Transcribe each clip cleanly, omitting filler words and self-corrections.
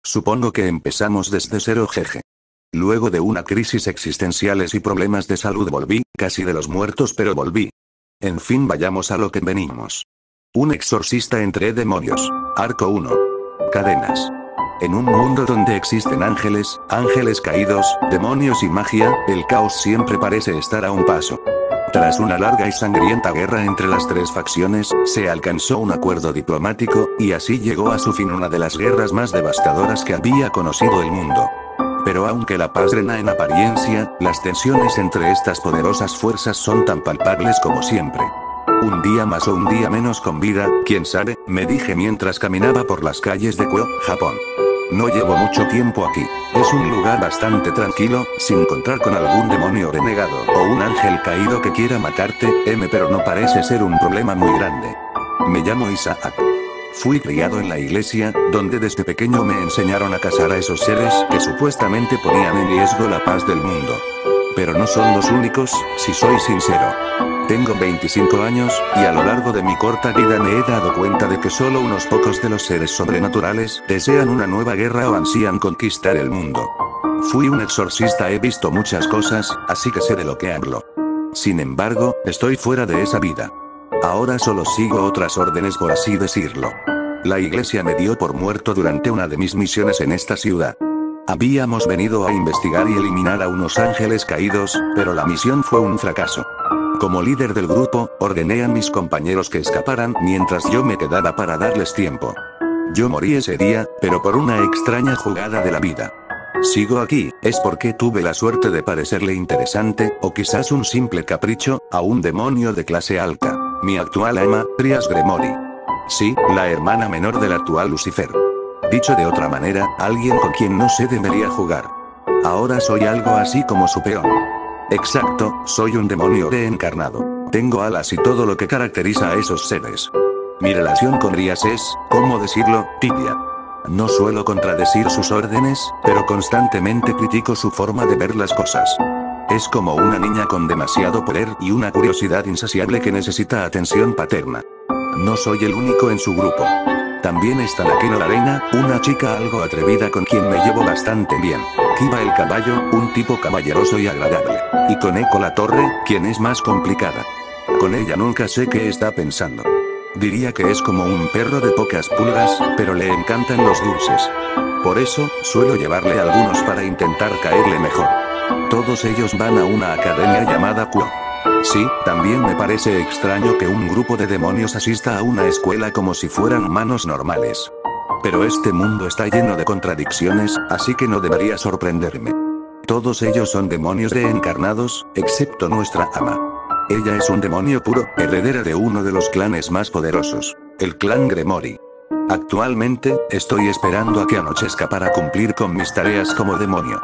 Supongo que empezamos desde cero, jeje. Luego de una crisis existenciales y problemas de salud volví, casi de los muertos, pero volví. En fin, vayamos a lo que venimos. Un exorcista entre demonios. Arco 1. Cadenas. En un mundo donde existen ángeles, ángeles caídos, demonios y magia, el caos siempre parece estar a un paso. Tras una larga y sangrienta guerra entre las tres facciones, se alcanzó un acuerdo diplomático, y así llegó a su fin una de las guerras más devastadoras que había conocido el mundo. Pero aunque la paz reina en apariencia, las tensiones entre estas poderosas fuerzas son tan palpables como siempre. Un día más o un día menos con vida, quién sabe, me dije mientras caminaba por las calles de Kyoto, Japón. No llevo mucho tiempo aquí. Es un lugar bastante tranquilo, sin contar con algún demonio renegado o un ángel caído que quiera matarte, pero no parece ser un problema muy grande. Me llamo Isaac. Fui criado en la iglesia, donde desde pequeño me enseñaron a cazar a esos seres que supuestamente ponían en riesgo la paz del mundo. Pero no son los únicos, si soy sincero. Tengo 25 años, y a lo largo de mi corta vida me he dado cuenta de que solo unos pocos de los seres sobrenaturales desean una nueva guerra o ansían conquistar el mundo. Fui un exorcista, he visto muchas cosas, así que sé de lo que hablo. Sin embargo, estoy fuera de esa vida. Ahora solo sigo otras órdenes, por así decirlo. La iglesia me dio por muerto durante una de mis misiones en esta ciudad. Habíamos venido a investigar y eliminar a unos ángeles caídos, pero la misión fue un fracaso. Como líder del grupo, ordené a mis compañeros que escaparan mientras yo me quedaba para darles tiempo. Yo morí ese día, pero por una extraña jugada de la vida. Sigo aquí, es porque tuve la suerte de parecerle interesante, o quizás un simple capricho, a un demonio de clase alta. Mi actual ama, Trias Gremori. Sí, la hermana menor del actual Lucifer. Dicho de otra manera, alguien con quien no se debería jugar. Ahora soy algo así como su peón. Exacto, soy un demonio reencarnado. Tengo alas y todo lo que caracteriza a esos seres. Mi relación con Trias es, ¿cómo decirlo?, tibia. No suelo contradecir sus órdenes, pero constantemente critico su forma de ver las cosas. Es como una niña con demasiado poder y una curiosidad insaciable que necesita atención paterna. No soy el único en su grupo. También está la Keno Arena, una chica algo atrevida con quien me llevo bastante bien. Kiba el caballo, un tipo caballeroso y agradable. Y con Eko la torre, quien es más complicada. Con ella nunca sé qué está pensando. Diría que es como un perro de pocas pulgas, pero le encantan los dulces. Por eso, suelo llevarle algunos para intentar caerle mejor. Todos ellos van a una academia llamada Kyo. Sí, también me parece extraño que un grupo de demonios asista a una escuela como si fueran humanos normales. Pero este mundo está lleno de contradicciones, así que no debería sorprenderme. Todos ellos son demonios reencarnados, excepto nuestra ama. Ella es un demonio puro, heredera de uno de los clanes más poderosos, el clan Gremori. Actualmente, estoy esperando a que anochezca para cumplir con mis tareas como demonio.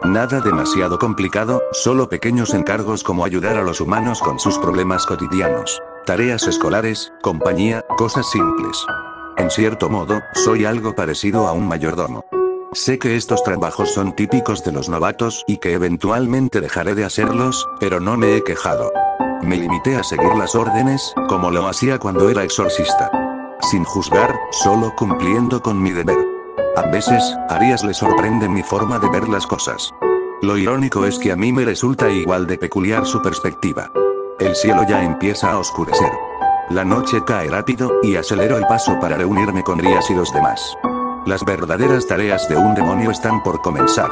Nada demasiado complicado, solo pequeños encargos como ayudar a los humanos con sus problemas cotidianos, tareas escolares, compañía, cosas simples. En cierto modo, soy algo parecido a un mayordomo. Sé que estos trabajos son típicos de los novatos y que eventualmente dejaré de hacerlos, pero no me he quejado. Me limité a seguir las órdenes, como lo hacía cuando era exorcista. Sin juzgar, solo cumpliendo con mi deber. A veces, a Trias le sorprende mi forma de ver las cosas. Lo irónico es que a mí me resulta igual de peculiar su perspectiva. El cielo ya empieza a oscurecer. La noche cae rápido, y acelero el paso para reunirme con Trias y los demás. Las verdaderas tareas de un demonio están por comenzar.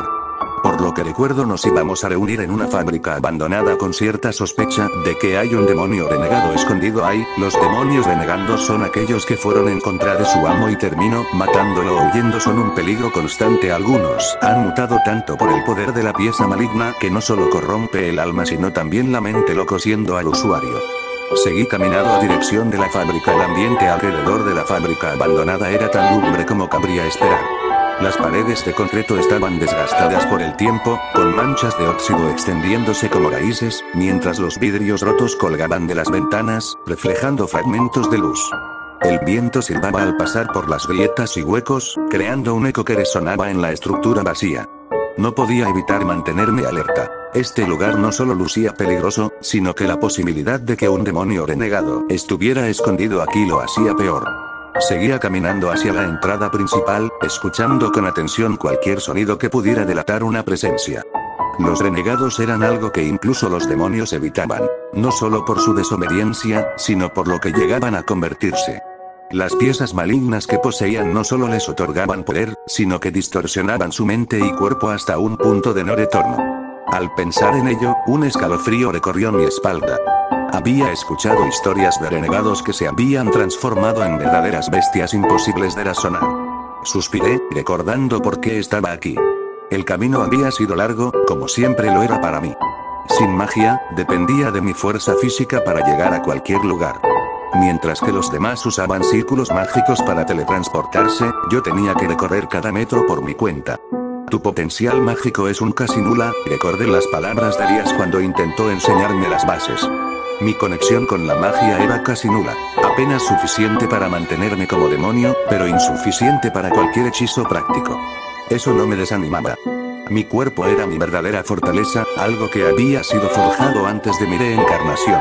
Por lo que recuerdo, nos íbamos a reunir en una fábrica abandonada con cierta sospecha de que hay un demonio renegado escondido ahí. Los demonios renegados son aquellos que fueron en contra de su amo y terminó matándolo o huyendo. Son un peligro constante. Algunos han mutado tanto por el poder de la pieza maligna que no solo corrompe el alma sino también la mente, locoendo al usuario. Seguí caminando a dirección de la fábrica. El ambiente alrededor de la fábrica abandonada era tan lúgubre como cabría esperar. Las paredes de concreto estaban desgastadas por el tiempo, con manchas de óxido extendiéndose como raíces, mientras los vidrios rotos colgaban de las ventanas, reflejando fragmentos de luz. El viento silbaba al pasar por las grietas y huecos, creando un eco que resonaba en la estructura vacía. No podía evitar mantenerme alerta. Este lugar no solo lucía peligroso, sino que la posibilidad de que un demonio renegado estuviera escondido aquí lo hacía peor. Seguía caminando hacia la entrada principal, escuchando con atención cualquier sonido que pudiera delatar una presencia. Los renegados eran algo que incluso los demonios evitaban, no solo por su desobediencia, sino por lo que llegaban a convertirse. Las piezas malignas que poseían no solo les otorgaban poder, sino que distorsionaban su mente y cuerpo hasta un punto de no retorno. Al pensar en ello, un escalofrío recorrió mi espalda. Había escuchado historias de renegados que se habían transformado en verdaderas bestias imposibles de razonar. Suspiré, recordando por qué estaba aquí. El camino había sido largo, como siempre lo era para mí. Sin magia, dependía de mi fuerza física para llegar a cualquier lugar. Mientras que los demás usaban círculos mágicos para teletransportarse, yo tenía que recorrer cada metro por mi cuenta. Tu potencial mágico es un casi nula, recordé las palabras de Elías cuando intentó enseñarme las bases. Mi conexión con la magia era casi nula, apenas suficiente para mantenerme como demonio, pero insuficiente para cualquier hechizo práctico. Eso no me desanimaba. Mi cuerpo era mi verdadera fortaleza, algo que había sido forjado antes de mi reencarnación.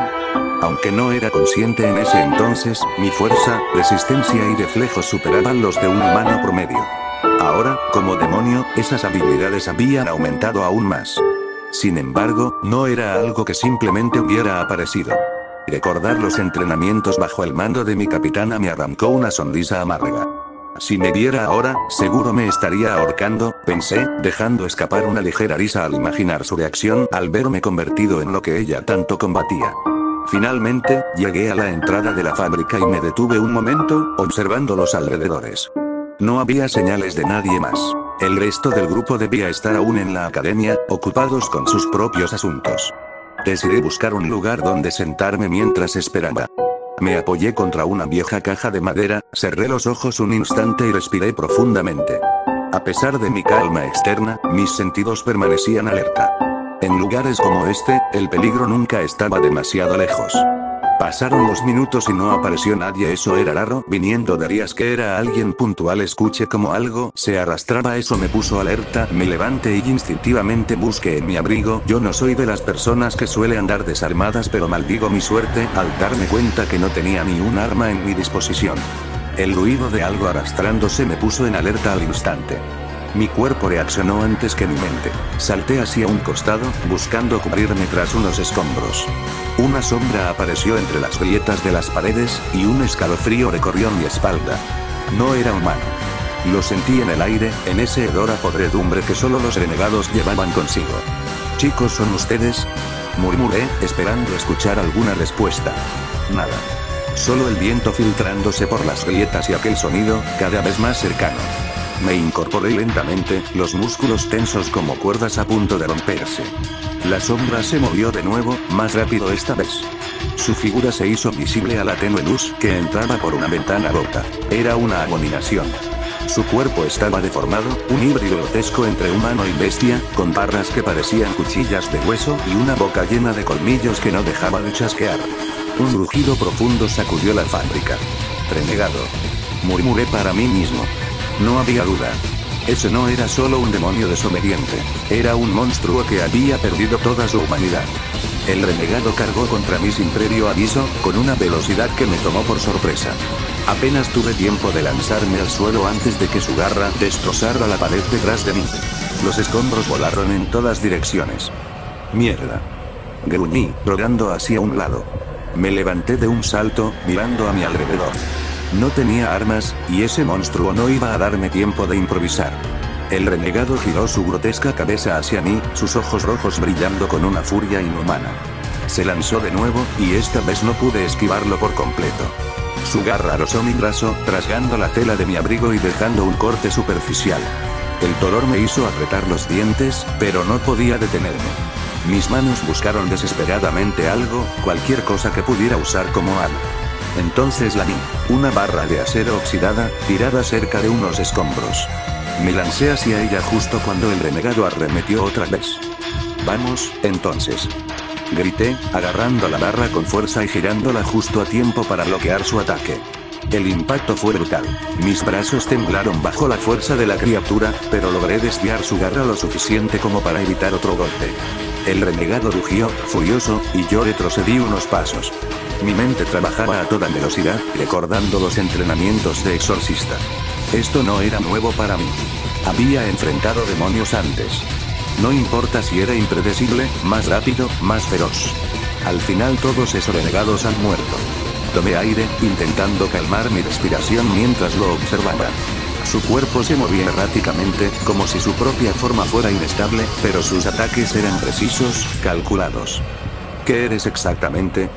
Aunque no era consciente en ese entonces, mi fuerza, resistencia y reflejos superaban los de un humano promedio. Ahora, como demonio, esas habilidades habían aumentado aún más. Sin embargo, no era algo que simplemente hubiera aparecido. Recordar los entrenamientos bajo el mando de mi capitana me arrancó una sonrisa amarga. Si me viera ahora, seguro me estaría ahorcando, pensé, dejando escapar una ligera risa al imaginar su reacción al verme convertido en lo que ella tanto combatía. Finalmente, llegué a la entrada de la fábrica y me detuve un momento, observando los alrededores. No había señales de nadie más. El resto del grupo debía estar aún en la academia, ocupados con sus propios asuntos. Decidí buscar un lugar donde sentarme mientras esperaba. Me apoyé contra una vieja caja de madera, cerré los ojos un instante y respiré profundamente. A pesar de mi calma externa, mis sentidos permanecían alerta. En lugares como este, el peligro nunca estaba demasiado lejos. Pasaron los minutos y no apareció nadie. Eso era raro, viniendo de Elías, que era alguien puntual. Escuché como algo se arrastraba. Eso me puso alerta, me levanté y instintivamente busqué en mi abrigo. Yo no soy de las personas que suele andar desarmadas, pero maldigo mi suerte al darme cuenta que no tenía ni un arma en mi disposición. El ruido de algo arrastrándose me puso en alerta al instante. Mi cuerpo reaccionó antes que mi mente. Salté hacia un costado, buscando cubrirme tras unos escombros. Una sombra apareció entre las grietas de las paredes, y un escalofrío recorrió mi espalda. No era humano. Lo sentí en el aire, en ese hedor a podredumbre que solo los renegados llevaban consigo. «Chicos, ¿son ustedes?», murmuré, esperando escuchar alguna respuesta. Nada. Solo el viento filtrándose por las grietas y aquel sonido, cada vez más cercano. Me incorporé lentamente, los músculos tensos como cuerdas a punto de romperse. La sombra se movió de nuevo, más rápido esta vez. Su figura se hizo visible a la tenue luz que entraba por una ventana rota. Era una abominación. Su cuerpo estaba deformado, un híbrido grotesco entre humano y bestia, con barras que parecían cuchillas de hueso y una boca llena de colmillos que no dejaba de chasquear. Un rugido profundo sacudió la fábrica. «Renegado», murmuré para mí mismo. No había duda. Ese no era solo un demonio desobediente. Era un monstruo que había perdido toda su humanidad. El renegado cargó contra mí sin previo aviso, con una velocidad que me tomó por sorpresa. Apenas tuve tiempo de lanzarme al suelo antes de que su garra destrozara la pared detrás de mí. Los escombros volaron en todas direcciones. «Mierda», gruñí, rodando hacia un lado. Me levanté de un salto, mirando a mi alrededor. No tenía armas, y ese monstruo no iba a darme tiempo de improvisar. El renegado giró su grotesca cabeza hacia mí, sus ojos rojos brillando con una furia inhumana. Se lanzó de nuevo, y esta vez no pude esquivarlo por completo. Su garra rozó mi brazo, rasgando la tela de mi abrigo y dejando un corte superficial. El dolor me hizo apretar los dientes, pero no podía detenerme. Mis manos buscaron desesperadamente algo, cualquier cosa que pudiera usar como arma. Entonces la vi, una barra de acero oxidada, tirada cerca de unos escombros. Me lancé hacia ella justo cuando el renegado arremetió otra vez. «Vamos, entonces», grité, agarrando la barra con fuerza y girándola justo a tiempo para bloquear su ataque. El impacto fue brutal. Mis brazos temblaron bajo la fuerza de la criatura, pero logré desviar su garra lo suficiente como para evitar otro golpe. El renegado rugió, furioso, y yo retrocedí unos pasos. Mi mente trabajaba a toda velocidad, recordando los entrenamientos de exorcista. Esto no era nuevo para mí. Había enfrentado demonios antes. No importa si era impredecible, más rápido, más feroz. Al final todos esos renegados han muerto. Tomé aire, intentando calmar mi respiración mientras lo observaba. Su cuerpo se movía erráticamente, como si su propia forma fuera inestable, pero sus ataques eran precisos, calculados. ¿Qué eres exactamente?,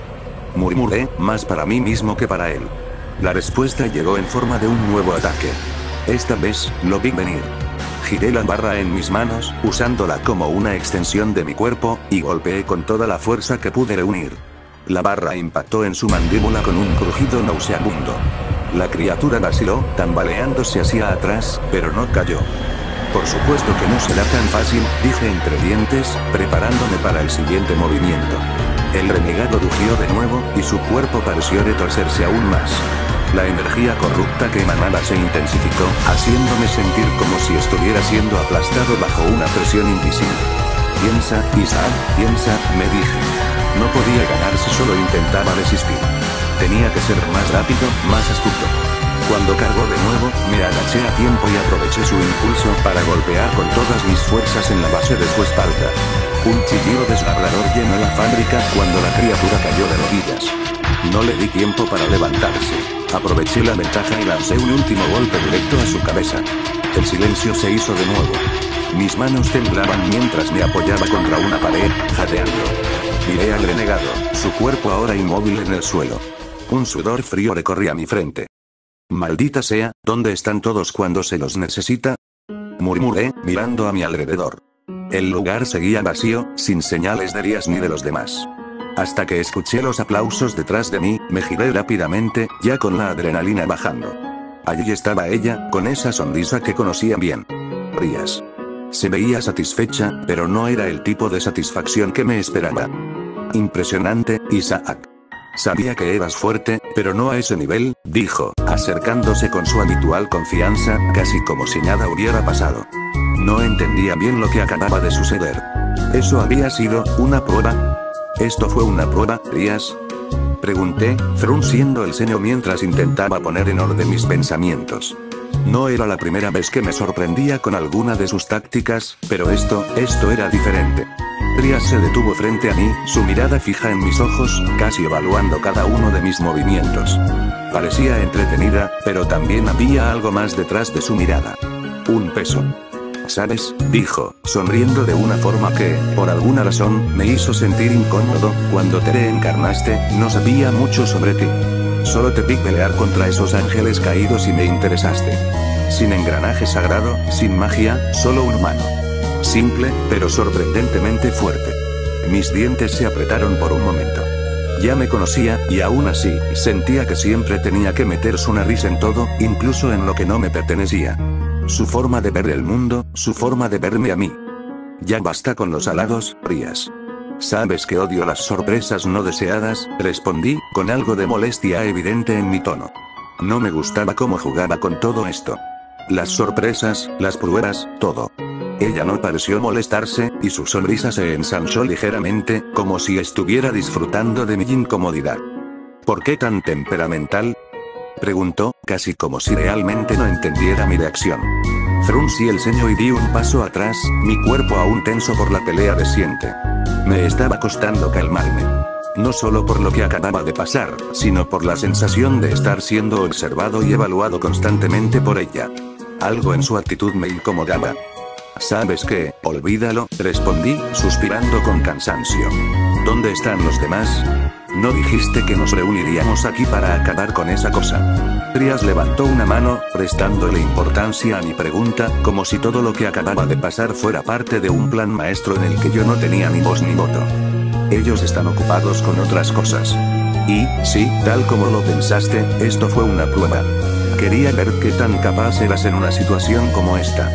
murmuré, más para mí mismo que para él. La respuesta llegó en forma de un nuevo ataque. Esta vez, lo vi venir. Giré la barra en mis manos, usándola como una extensión de mi cuerpo, y golpeé con toda la fuerza que pude reunir. La barra impactó en su mandíbula con un crujido nauseabundo. La criatura vaciló, tambaleándose hacia atrás, pero no cayó. Por supuesto que no será tan fácil, dije entre dientes, preparándome para el siguiente movimiento. El renegado rugió de nuevo, y su cuerpo pareció retorcerse aún más. La energía corrupta que emanaba se intensificó, haciéndome sentir como si estuviera siendo aplastado bajo una presión invisible. Piensa, Isaac, piensa, me dije. No podía ganar si solo intentaba resistir. Tenía que ser más rápido, más astuto. Cuando cargó de nuevo, me agaché a tiempo y aproveché su impulso para golpear con todas mis fuerzas en la base de su espalda. Un chillido desgarrador llenó la fábrica cuando la criatura cayó de rodillas. No le di tiempo para levantarse. Aproveché la ventaja y lancé un último golpe directo a su cabeza. El silencio se hizo de nuevo. Mis manos temblaban mientras me apoyaba contra una pared, jadeando. Miré al renegado, su cuerpo ahora inmóvil en el suelo. Un sudor frío recorría mi frente. Maldita sea, ¿dónde están todos cuando se los necesita?, murmuré, mirando a mi alrededor. El lugar seguía vacío, sin señales de Rías ni de los demás. Hasta que escuché los aplausos detrás de mí, me giré rápidamente, ya con la adrenalina bajando. Allí estaba ella, con esa sonrisa que conocía bien. Rías. Se veía satisfecha, pero no era el tipo de satisfacción que me esperaba. Impresionante, Isaac. Sabía que eras fuerte, pero no a ese nivel, dijo, acercándose con su habitual confianza, casi como si nada hubiera pasado. No entendía bien lo que acababa de suceder. ¿Eso había sido una prueba? ¿Esto fue una prueba, Rías?, pregunté, frunciendo el ceño mientras intentaba poner en orden mis pensamientos. No era la primera vez que me sorprendía con alguna de sus tácticas, pero esto era diferente. Rías se detuvo frente a mí, su mirada fija en mis ojos, casi evaluando cada uno de mis movimientos. Parecía entretenida, pero también había algo más detrás de su mirada. Un peso. ¿Sabes?, dijo, sonriendo de una forma que, por alguna razón, me hizo sentir incómodo. Cuando te reencarnaste, no sabía mucho sobre ti. Solo te vi pelear contra esos ángeles caídos y me interesaste. Sin engranaje sagrado, sin magia, solo un humano. Simple, pero sorprendentemente fuerte. Mis dientes se apretaron por un momento. Ya me conocía, y aún así, sentía que siempre tenía que meter su nariz en todo, incluso en lo que no me pertenecía. Su forma de ver el mundo, su forma de verme a mí. Ya basta con los halagos, Rías. Sabes que odio las sorpresas no deseadas, respondí, con algo de molestia evidente en mi tono. No me gustaba cómo jugaba con todo esto. Las sorpresas, las pruebas, todo. Ella no pareció molestarse, y su sonrisa se ensanchó ligeramente, como si estuviera disfrutando de mi incomodidad. ¿Por qué tan temperamental?, preguntó, casi como si realmente no entendiera mi reacción. Fruncí el ceño y di un paso atrás, mi cuerpo aún tenso por la pelea reciente. Me estaba costando calmarme. No solo por lo que acababa de pasar, sino por la sensación de estar siendo observado y evaluado constantemente por ella. Algo en su actitud me incomodaba. ¿Sabes qué? Olvídalo, respondí, suspirando con cansancio. ¿Dónde están los demás? ¿No dijiste que nos reuniríamos aquí para acabar con esa cosa? Rías levantó una mano, prestándole importancia a mi pregunta, como si todo lo que acababa de pasar fuera parte de un plan maestro en el que yo no tenía ni voz ni voto. Ellos están ocupados con otras cosas. Y, sí, tal como lo pensaste, esto fue una prueba. Quería ver qué tan capaz eras en una situación como esta.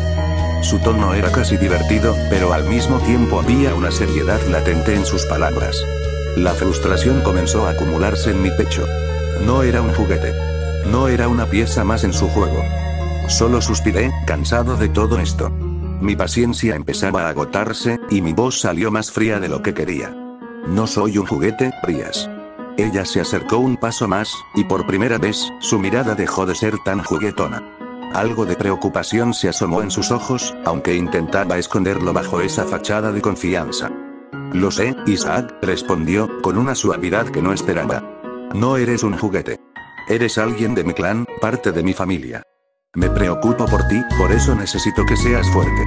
Su tono era casi divertido, pero al mismo tiempo había una seriedad latente en sus palabras. La frustración comenzó a acumularse en mi pecho. No era un juguete. No era una pieza más en su juego. Solo suspiré, cansado de todo esto. Mi paciencia empezaba a agotarse, y mi voz salió más fría de lo que quería. No soy un juguete, Rías. Ella se acercó un paso más, y por primera vez, su mirada dejó de ser tan juguetona. Algo de preocupación se asomó en sus ojos, aunque intentaba esconderlo bajo esa fachada de confianza. Lo sé, Isaac, respondió, con una suavidad que no esperaba. No eres un juguete. Eres alguien de mi clan, parte de mi familia. Me preocupo por ti, por eso necesito que seas fuerte.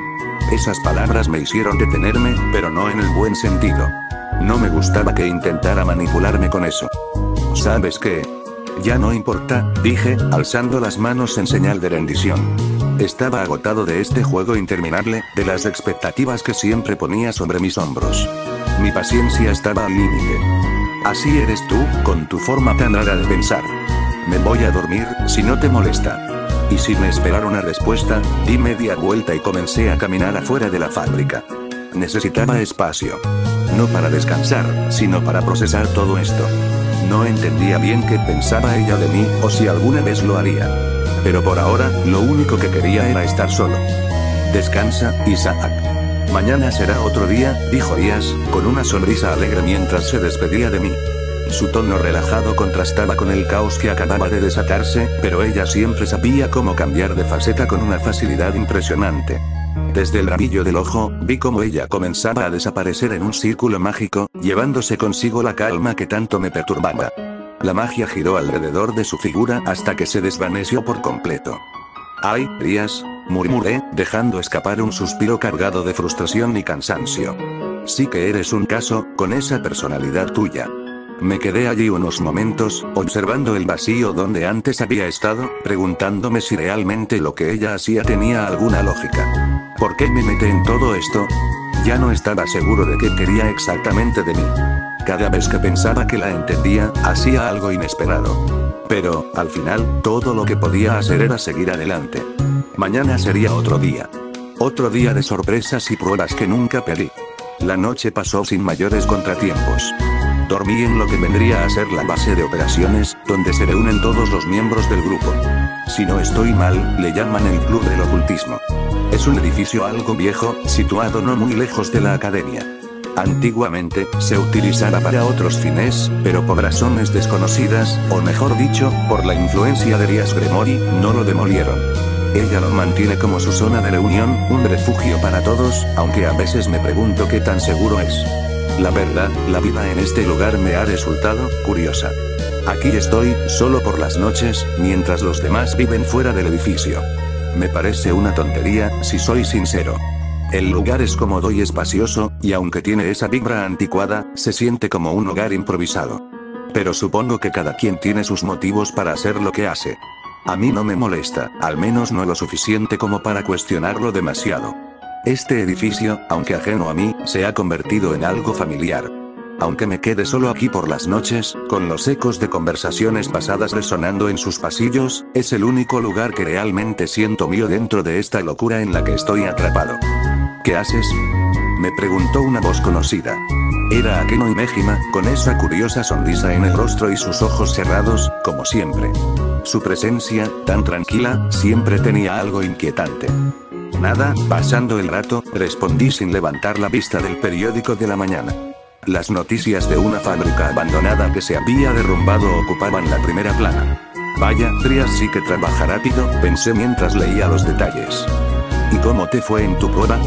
Esas palabras me hicieron detenerme, pero no en el buen sentido. No me gustaba que intentara manipularme con eso. ¿Sabes qué? Ya no importa, dije, alzando las manos en señal de rendición. Estaba agotado de este juego interminable, de las expectativas que siempre ponía sobre mis hombros. Mi paciencia estaba al límite. Así eres tú, con tu forma tan rara de pensar. Me voy a dormir, si no te molesta. Y sin esperar una respuesta, di media vuelta y comencé a caminar afuera de la fábrica. Necesitaba espacio. No para descansar, sino para procesar todo esto. No entendía bien qué pensaba ella de mí, o si alguna vez lo haría. Pero por ahora, lo único que quería era estar solo. Descansa, Isaac. Mañana será otro día, dijo Elías, con una sonrisa alegre mientras se despedía de mí. Su tono relajado contrastaba con el caos que acababa de desatarse, pero ella siempre sabía cómo cambiar de faceta con una facilidad impresionante. Desde el rabillo del ojo, vi cómo ella comenzaba a desaparecer en un círculo mágico, llevándose consigo la calma que tanto me perturbaba. La magia giró alrededor de su figura hasta que se desvaneció por completo. ¡Ay, Elías!, murmuré, dejando escapar un suspiro cargado de frustración y cansancio. Sí que eres un caso, con esa personalidad tuya. Me quedé allí unos momentos, observando el vacío donde antes había estado, preguntándome si realmente lo que ella hacía tenía alguna lógica. ¿Por qué me metí en todo esto? Ya no estaba seguro de qué quería exactamente de mí. Cada vez que pensaba que la entendía, hacía algo inesperado. Pero, al final, todo lo que podía hacer era seguir adelante. Mañana sería otro día. Otro día de sorpresas y pruebas que nunca pedí. La noche pasó sin mayores contratiempos. Dormí en lo que vendría a ser la base de operaciones, donde se reúnen todos los miembros del grupo. Si no estoy mal, le llaman el Club del Ocultismo. Es un edificio algo viejo, situado no muy lejos de la academia. Antiguamente, se utilizaba para otros fines, pero por razones desconocidas, o mejor dicho, por la influencia de Elías Gremory, no lo demolieron. Ella lo mantiene como su zona de reunión, un refugio para todos, aunque a veces me pregunto qué tan seguro es. La verdad, la vida en este lugar me ha resultado curiosa. Aquí estoy, solo por las noches, mientras los demás viven fuera del edificio. Me parece una tontería, si soy sincero. El lugar es cómodo y espacioso, y aunque tiene esa vibra anticuada, se siente como un hogar improvisado. Pero supongo que cada quien tiene sus motivos para hacer lo que hace. A mí no me molesta, al menos no lo suficiente como para cuestionarlo demasiado. Este edificio, aunque ajeno a mí, se ha convertido en algo familiar. Aunque me quede solo aquí por las noches, con los ecos de conversaciones pasadas resonando en sus pasillos, es el único lugar que realmente siento mío dentro de esta locura en la que estoy atrapado. ¿Qué haces?, me preguntó una voz conocida. Era Akeno Imejima, con esa curiosa sonrisa en el rostro y sus ojos cerrados, como siempre. Su presencia, tan tranquila, siempre tenía algo inquietante. Nada, pasando el rato, respondí sin levantar la vista del periódico de la mañana. Las noticias de una fábrica abandonada que se había derrumbado ocupaban la primera plana. Vaya, Trias sí que trabaja rápido, pensé mientras leía los detalles. ¿Y cómo te fue en tu prueba?,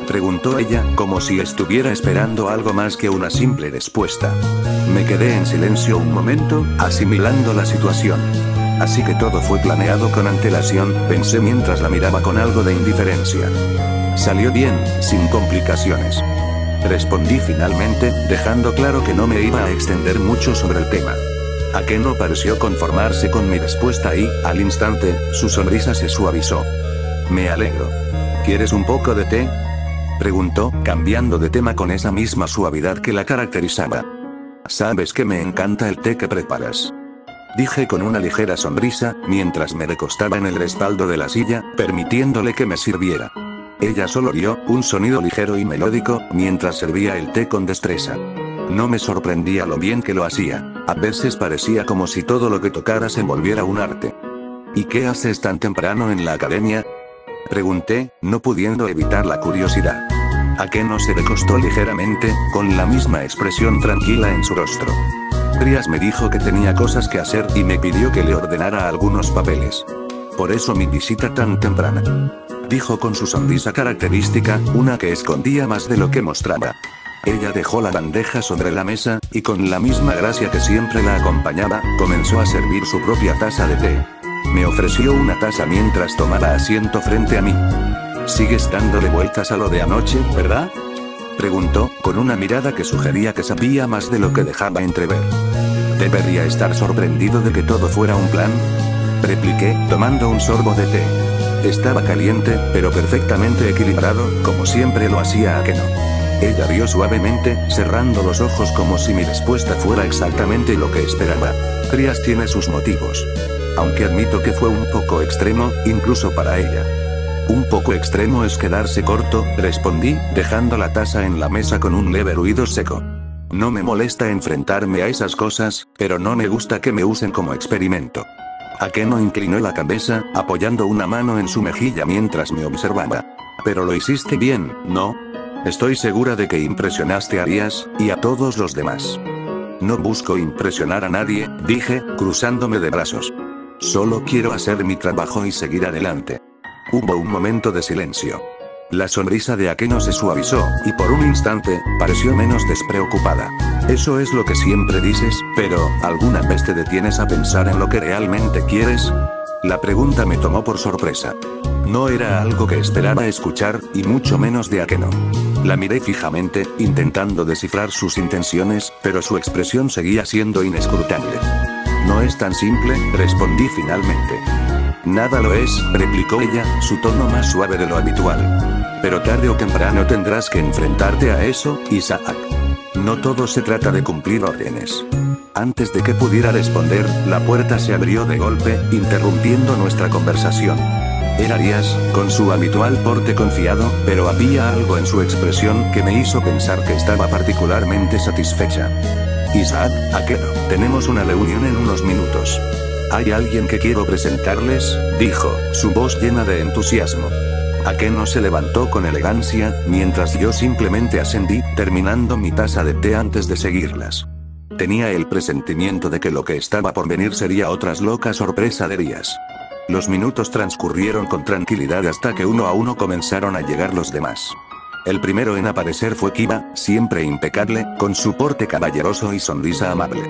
preguntó ella, como si estuviera esperando algo más que una simple respuesta. Me quedé en silencio un momento, asimilando la situación. Así que todo fue planeado con antelación, pensé mientras la miraba con algo de indiferencia. Salió bien, sin complicaciones. Respondí finalmente, dejando claro que no me iba a extender mucho sobre el tema. Akeno pareció conformarse con mi respuesta y, al instante, su sonrisa se suavizó. Me alegro. ¿Quieres un poco de té?, preguntó, cambiando de tema con esa misma suavidad que la caracterizaba. Sabes que me encanta el té que preparas, dije con una ligera sonrisa, mientras me recostaba en el respaldo de la silla, permitiéndole que me sirviera. Ella solo oyó un sonido ligero y melódico, mientras servía el té con destreza. No me sorprendía lo bien que lo hacía. A veces parecía como si todo lo que tocara se volviera un arte. ¿Y qué haces tan temprano en la academia?, pregunté, no pudiendo evitar la curiosidad. Akeno se recostó ligeramente, con la misma expresión tranquila en su rostro. Trias me dijo que tenía cosas que hacer y me pidió que le ordenara algunos papeles. Por eso mi visita tan temprana. Dijo con su sonrisa característica, una que escondía más de lo que mostraba. Ella dejó la bandeja sobre la mesa, y con la misma gracia que siempre la acompañaba, comenzó a servir su propia taza de té. Me ofreció una taza mientras tomaba asiento frente a mí. ¿Sigues dándole vueltas a lo de anoche, verdad? Preguntó, con una mirada que sugería que sabía más de lo que dejaba entrever. ¿Debería estar sorprendido de que todo fuera un plan? Repliqué, tomando un sorbo de té. Estaba caliente, pero perfectamente equilibrado, como siempre lo hacía Akeno. Ella rió suavemente, cerrando los ojos como si mi respuesta fuera exactamente lo que esperaba. Trias tiene sus motivos. Aunque admito que fue un poco extremo, incluso para ella. Un poco extremo es quedarse corto, respondí, dejando la taza en la mesa con un leve ruido seco. No me molesta enfrentarme a esas cosas, pero no me gusta que me usen como experimento. Akeno inclinó la cabeza, apoyando una mano en su mejilla mientras me observaba. Pero lo hiciste bien, ¿no? Estoy segura de que impresionaste a Arias, y a todos los demás. No busco impresionar a nadie, dije, cruzándome de brazos. Solo quiero hacer mi trabajo y seguir adelante. Hubo un momento de silencio. La sonrisa de Akeno se suavizó, y por un instante, pareció menos despreocupada. Eso es lo que siempre dices, pero, ¿alguna vez te detienes a pensar en lo que realmente quieres? La pregunta me tomó por sorpresa. No era algo que esperaba escuchar, y mucho menos de Akeno. La miré fijamente, intentando descifrar sus intenciones, pero su expresión seguía siendo inescrutable. No es tan simple, respondí finalmente. Nada lo es, replicó ella, su tono más suave de lo habitual. Pero tarde o temprano tendrás que enfrentarte a eso, Isaac. No todo se trata de cumplir órdenes. Antes de que pudiera responder, la puerta se abrió de golpe, interrumpiendo nuestra conversación. Era Arias, con su habitual porte confiado, pero había algo en su expresión que me hizo pensar que estaba particularmente satisfecha. Isaac, Akeno, tenemos una reunión en unos minutos. Hay alguien que quiero presentarles, dijo, su voz llena de entusiasmo. Akeno se levantó con elegancia, mientras yo simplemente ascendí, terminando mi taza de té antes de seguirlas. Tenía el presentimiento de que lo que estaba por venir sería otra loca sorpresa de Arias. Los minutos transcurrieron con tranquilidad hasta que uno a uno comenzaron a llegar los demás. El primero en aparecer fue Kiba, siempre impecable, con su porte caballeroso y sonrisa amable.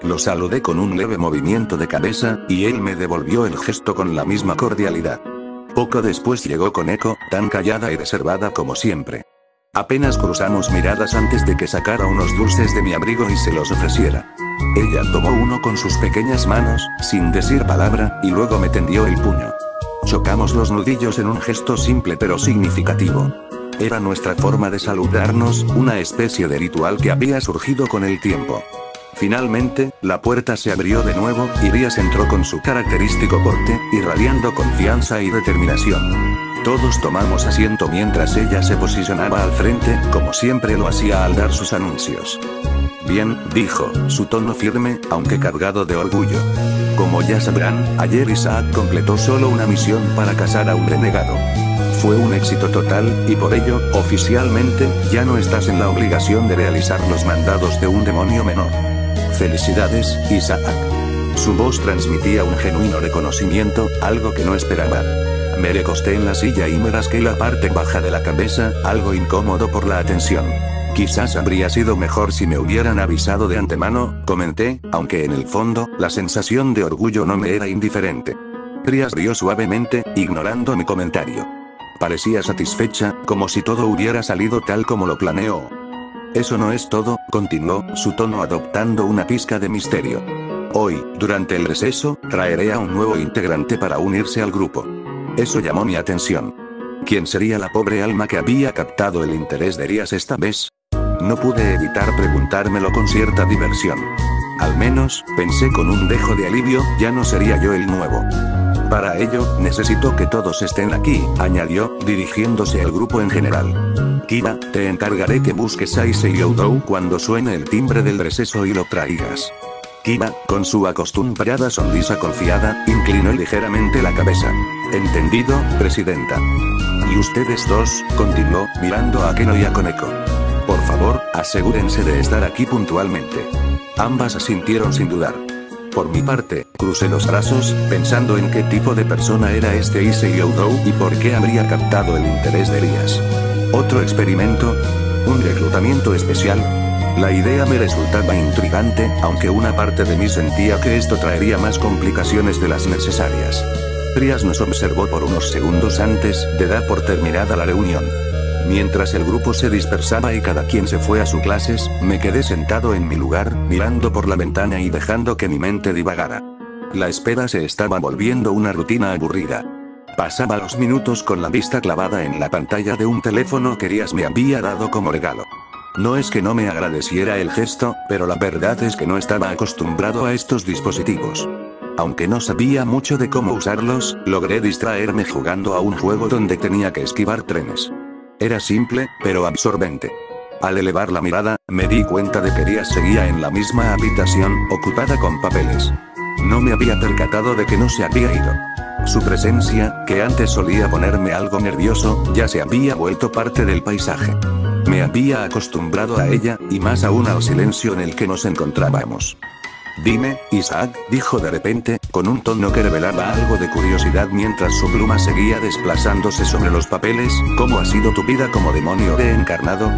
Lo saludé con un leve movimiento de cabeza, y él me devolvió el gesto con la misma cordialidad. Poco después llegó Koneko, tan callada y reservada como siempre. Apenas cruzamos miradas antes de que sacara unos dulces de mi abrigo y se los ofreciera. Ella tomó uno con sus pequeñas manos, sin decir palabra, y luego me tendió el puño. Chocamos los nudillos en un gesto simple pero significativo. Era nuestra forma de saludarnos, una especie de ritual que había surgido con el tiempo. Finalmente, la puerta se abrió de nuevo, y Arias entró con su característico porte, irradiando confianza y determinación. Todos tomamos asiento mientras ella se posicionaba al frente, como siempre lo hacía al dar sus anuncios. Bien, dijo, su tono firme, aunque cargado de orgullo. Como ya sabrán, ayer Isaac completó solo una misión para cazar a un renegado. Fue un éxito total, y por ello, oficialmente, ya no estás en la obligación de realizar los mandados de un demonio menor. Felicidades, Isaac. Su voz transmitía un genuino reconocimiento, algo que no esperaba. Me recosté en la silla y me rasqué la parte baja de la cabeza, algo incómodo por la atención. Quizás habría sido mejor si me hubieran avisado de antemano, comenté, aunque en el fondo, la sensación de orgullo no me era indiferente. Trias rió suavemente, ignorando mi comentario. Parecía satisfecha, como si todo hubiera salido tal como lo planeó. Eso no es todo, continuó, su tono adoptando una pizca de misterio. Hoy, durante el receso, traeré a un nuevo integrante para unirse al grupo. Eso llamó mi atención. ¿Quién sería la pobre alma que había captado el interés de Arias esta vez? No pude evitar preguntármelo con cierta diversión. Al menos, pensé con un dejo de alivio, ya no sería yo el nuevo. Para ello, necesito que todos estén aquí, añadió, dirigiéndose al grupo en general. Kiba, te encargaré que busques a Issei Youdou cuando suene el timbre del receso y lo traigas. Kiba, con su acostumbrada sonrisa confiada, inclinó ligeramente la cabeza. Entendido, presidenta. Y ustedes dos, continuó, mirando a Akeno y a Koneko. Por Por favor, asegúrense de estar aquí puntualmente. Ambas asintieron sin dudar. Por mi parte, crucé los brazos, pensando en qué tipo de persona era este Issei Oudou y por qué habría captado el interés de Elías. ¿Otro experimento? ¿Un reclutamiento especial? La idea me resultaba intrigante, aunque una parte de mí sentía que esto traería más complicaciones de las necesarias. Elías nos observó por unos segundos antes de dar por terminada la reunión. Mientras el grupo se dispersaba y cada quien se fue a sus clases, me quedé sentado en mi lugar, mirando por la ventana y dejando que mi mente divagara. La espera se estaba volviendo una rutina aburrida. Pasaba los minutos con la vista clavada en la pantalla de un teléfono que Elías me había dado como regalo. No es que no me agradeciera el gesto, pero la verdad es que no estaba acostumbrado a estos dispositivos. Aunque no sabía mucho de cómo usarlos, logré distraerme jugando a un juego donde tenía que esquivar trenes. Era simple, pero absorbente. Al elevar la mirada, me di cuenta de que Elías seguía en la misma habitación, ocupada con papeles. No me había percatado de que no se había ido. Su presencia, que antes solía ponerme algo nervioso, ya se había vuelto parte del paisaje. Me había acostumbrado a ella, y más aún al silencio en el que nos encontrábamos. Dime, Isaac, dijo de repente, con un tono que revelaba algo de curiosidad mientras su pluma seguía desplazándose sobre los papeles, ¿cómo ha sido tu vida como demonio reencarnado?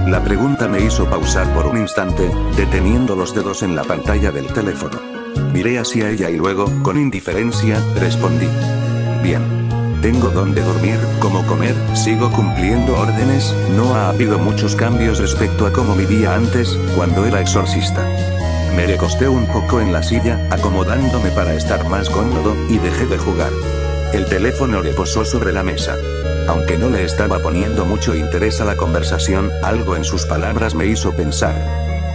La pregunta me hizo pausar por un instante, deteniendo los dedos en la pantalla del teléfono. Miré hacia ella y luego, con indiferencia, respondí. Bien. Tengo donde dormir, cómo comer, sigo cumpliendo órdenes, no ha habido muchos cambios respecto a cómo vivía antes, cuando era exorcista. Me recosté un poco en la silla, acomodándome para estar más cómodo, y dejé de jugar. El teléfono reposó sobre la mesa. Aunque no le estaba poniendo mucho interés a la conversación, algo en sus palabras me hizo pensar.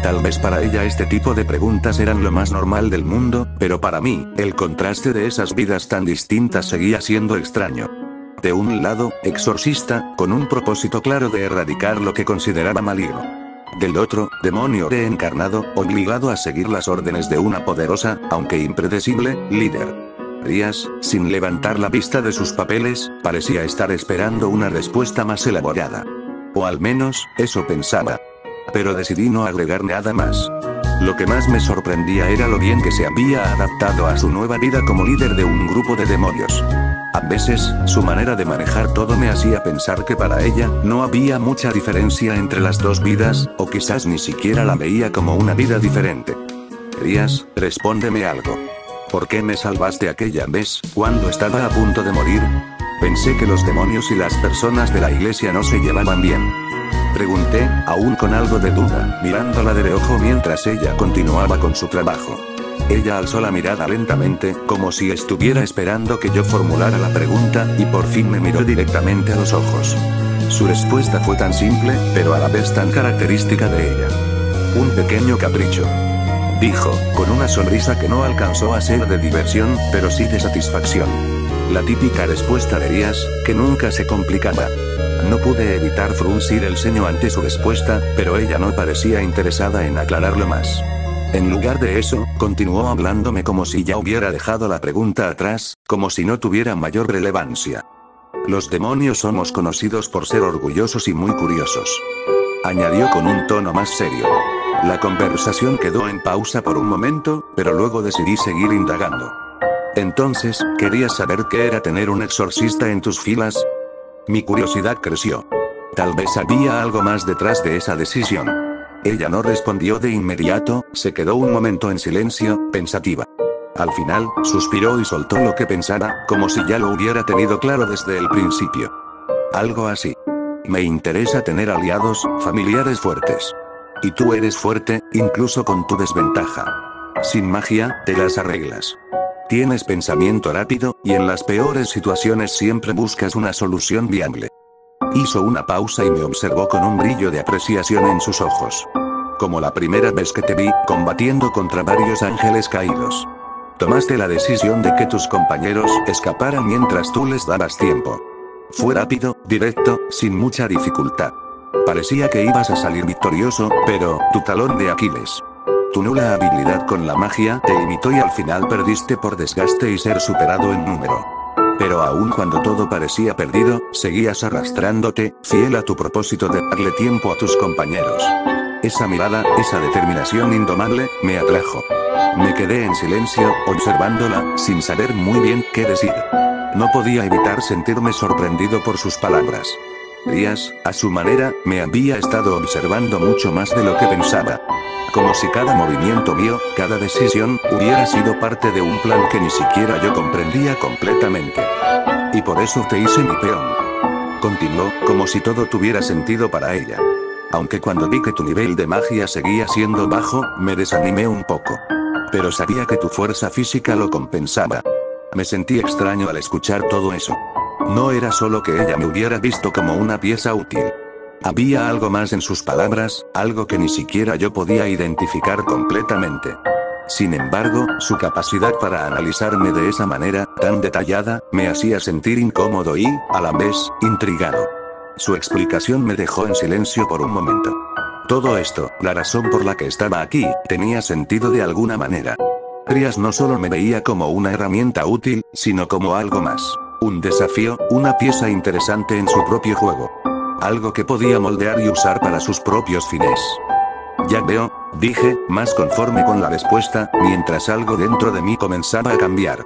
Tal vez para ella este tipo de preguntas eran lo más normal del mundo, pero para mí, el contraste de esas vidas tan distintas seguía siendo extraño. De un lado, exorcista, con un propósito claro de erradicar lo que consideraba maligno. Del otro, demonio reencarnado, obligado a seguir las órdenes de una poderosa, aunque impredecible, líder. Elías, sin levantar la vista de sus papeles, parecía estar esperando una respuesta más elaborada. O al menos, eso pensaba. Pero decidí no agregar nada más. Lo que más me sorprendía era lo bien que se había adaptado a su nueva vida como líder de un grupo de demonios. A veces, su manera de manejar todo me hacía pensar que para ella, no había mucha diferencia entre las dos vidas, o quizás ni siquiera la veía como una vida diferente. Elías, respóndeme algo. ¿Por qué me salvaste aquella vez, cuando estaba a punto de morir? Pensé que los demonios y las personas de la iglesia no se llevaban bien. Pregunté, aún con algo de duda, mirándola de reojo mientras ella continuaba con su trabajo. Ella alzó la mirada lentamente, como si estuviera esperando que yo formulara la pregunta, y por fin me miró directamente a los ojos. Su respuesta fue tan simple, pero a la vez tan característica de ella. Un pequeño capricho. Dijo, con una sonrisa que no alcanzó a ser de diversión, pero sí de satisfacción. La típica respuesta de Elías, que nunca se complicaba. No pude evitar fruncir el ceño ante su respuesta, pero ella no parecía interesada en aclararlo más. En lugar de eso, continuó hablándome como si ya hubiera dejado la pregunta atrás, como si no tuviera mayor relevancia. Los demonios somos conocidos por ser orgullosos y muy curiosos. Añadió con un tono más serio. La conversación quedó en pausa por un momento, pero luego decidí seguir indagando. Entonces, ¿querías saber qué era tener un exorcista en tus filas? Mi curiosidad creció. Tal vez había algo más detrás de esa decisión. Ella no respondió de inmediato, se quedó un momento en silencio, pensativa. Al final, suspiró y soltó lo que pensara, como si ya lo hubiera tenido claro desde el principio. Algo así. Me interesa tener aliados, familiares fuertes. Y tú eres fuerte, incluso con tu desventaja. Sin magia, te las arreglas. Tienes pensamiento rápido, y en las peores situaciones siempre buscas una solución viable. Hizo una pausa y me observó con un brillo de apreciación en sus ojos. Como la primera vez que te vi, combatiendo contra varios ángeles caídos. Tomaste la decisión de que tus compañeros escaparan mientras tú les dabas tiempo. Fue rápido, directo, sin mucha dificultad. Parecía que ibas a salir victorioso, pero, tu talón de Aquiles. Tu nula habilidad con la magia te limitó y al final perdiste por desgaste y ser superado en número. Pero aun cuando todo parecía perdido, seguías arrastrándote, fiel a tu propósito de darle tiempo a tus compañeros. Esa mirada, esa determinación indomable, me atrajo. Me quedé en silencio, observándola, sin saber muy bien qué decir. No podía evitar sentirme sorprendido por sus palabras. Rías, a su manera, me había estado observando mucho más de lo que pensaba. Como si cada movimiento mío, cada decisión, hubiera sido parte de un plan que ni siquiera yo comprendía completamente. Y por eso te hice mi peón. Continuó, como si todo tuviera sentido para ella. Aunque cuando vi que tu nivel de magia seguía siendo bajo, me desanimé un poco. Pero sabía que tu fuerza física lo compensaba. Me sentí extraño al escuchar todo eso. No era solo que ella me hubiera visto como una pieza útil. Había algo más en sus palabras, algo que ni siquiera yo podía identificar completamente. Sin embargo, su capacidad para analizarme de esa manera, tan detallada, me hacía sentir incómodo y, a la vez, intrigado. Su explicación me dejó en silencio por un momento. Todo esto, la razón por la que estaba aquí, tenía sentido de alguna manera. Rías no solo me veía como una herramienta útil, sino como algo más. Un desafío, una pieza interesante en su propio juego. Algo que podía moldear y usar para sus propios fines. Ya veo, dije, más conforme con la respuesta, mientras algo dentro de mí comenzaba a cambiar.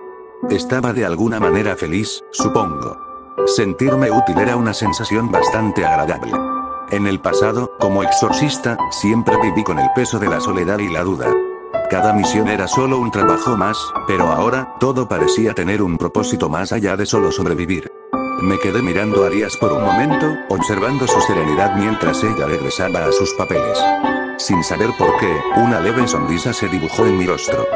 Estaba de alguna manera feliz, supongo. Sentirme útil era una sensación bastante agradable. En el pasado, como exorcista, siempre viví con el peso de la soledad y la duda. Cada misión era solo un trabajo más, pero ahora, todo parecía tener un propósito más allá de solo sobrevivir. Me quedé mirando a Rías por un momento, observando su serenidad mientras ella regresaba a sus papeles. Sin saber por qué, una leve sonrisa se dibujó en mi rostro.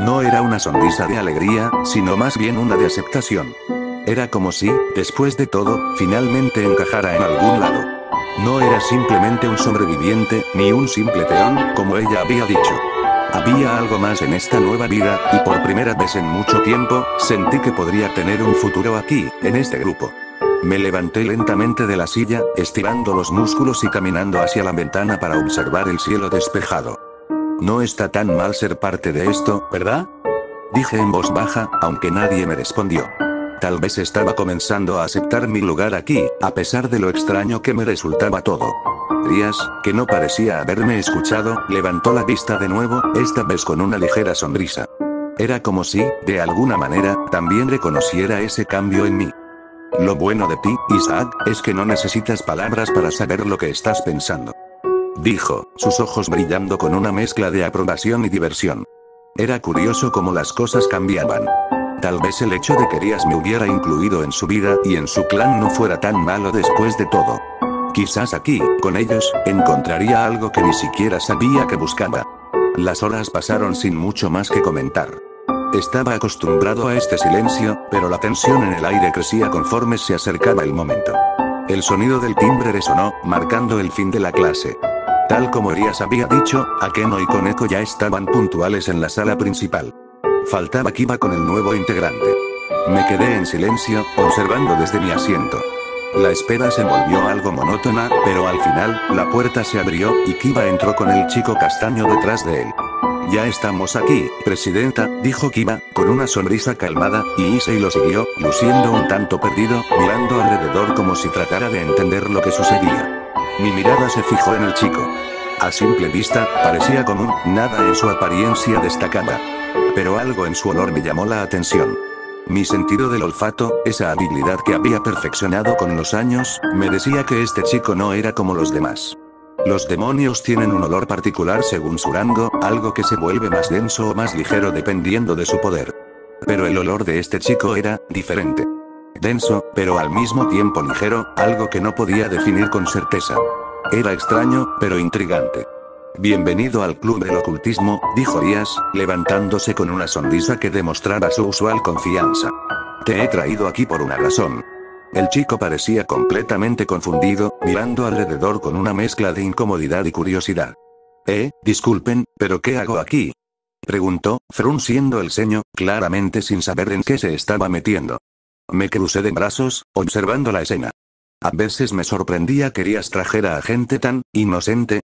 No era una sonrisa de alegría, sino más bien una de aceptación. Era como si, después de todo, finalmente encajara en algún lado. No era simplemente un sobreviviente, ni un simple peón, como ella había dicho. Había algo más en esta nueva vida, y por primera vez en mucho tiempo, sentí que podría tener un futuro aquí, en este grupo. Me levanté lentamente de la silla, estirando los músculos y caminando hacia la ventana para observar el cielo despejado. No está tan mal ser parte de esto, ¿verdad? Dije en voz baja, aunque nadie me respondió. Tal vez estaba comenzando a aceptar mi lugar aquí, a pesar de lo extraño que me resultaba todo. Rías, que no parecía haberme escuchado, levantó la vista de nuevo, esta vez con una ligera sonrisa. Era como si, de alguna manera, también reconociera ese cambio en mí. Lo bueno de ti, Isaac, es que no necesitas palabras para saber lo que estás pensando. Dijo, sus ojos brillando con una mezcla de aprobación y diversión. Era curioso cómo las cosas cambiaban. Tal vez el hecho de que Rías me hubiera incluido en su vida y en su clan no fuera tan malo después de todo. Quizás aquí, con ellos, encontraría algo que ni siquiera sabía que buscaba. Las horas pasaron sin mucho más que comentar. Estaba acostumbrado a este silencio, pero la tensión en el aire crecía conforme se acercaba el momento. El sonido del timbre resonó, marcando el fin de la clase. Tal como Rías había dicho, Akeno y Koneko ya estaban puntuales en la sala principal. Faltaba Kiba con el nuevo integrante. Me quedé en silencio, observando desde mi asiento. La espera se volvió algo monótona, pero al final, la puerta se abrió, y Kiba entró con el chico castaño detrás de él. Ya estamos aquí, presidenta, dijo Kiba, con una sonrisa calmada, y Issei lo siguió, luciendo un tanto perdido, mirando alrededor como si tratara de entender lo que sucedía. Mi mirada se fijó en el chico. A simple vista, parecía común, nada en su apariencia destacaba. Pero algo en su olor me llamó la atención. Mi sentido del olfato, esa habilidad que había perfeccionado con los años, me decía que este chico no era como los demás. Los demonios tienen un olor particular según su rango, algo que se vuelve más denso o más ligero dependiendo de su poder. Pero el olor de este chico era diferente. Denso, pero al mismo tiempo ligero, algo que no podía definir con certeza. Era extraño, pero intrigante. Bienvenido al club del ocultismo, dijo Rías, levantándose con una sonrisa que demostraba su usual confianza. Te he traído aquí por una razón. El chico parecía completamente confundido, mirando alrededor con una mezcla de incomodidad y curiosidad. Disculpen, ¿pero qué hago aquí? Preguntó, frunciendo el ceño, claramente sin saber en qué se estaba metiendo. Me crucé de brazos, observando la escena. A veces me sorprendía que Rías trajera a gente tan inocente.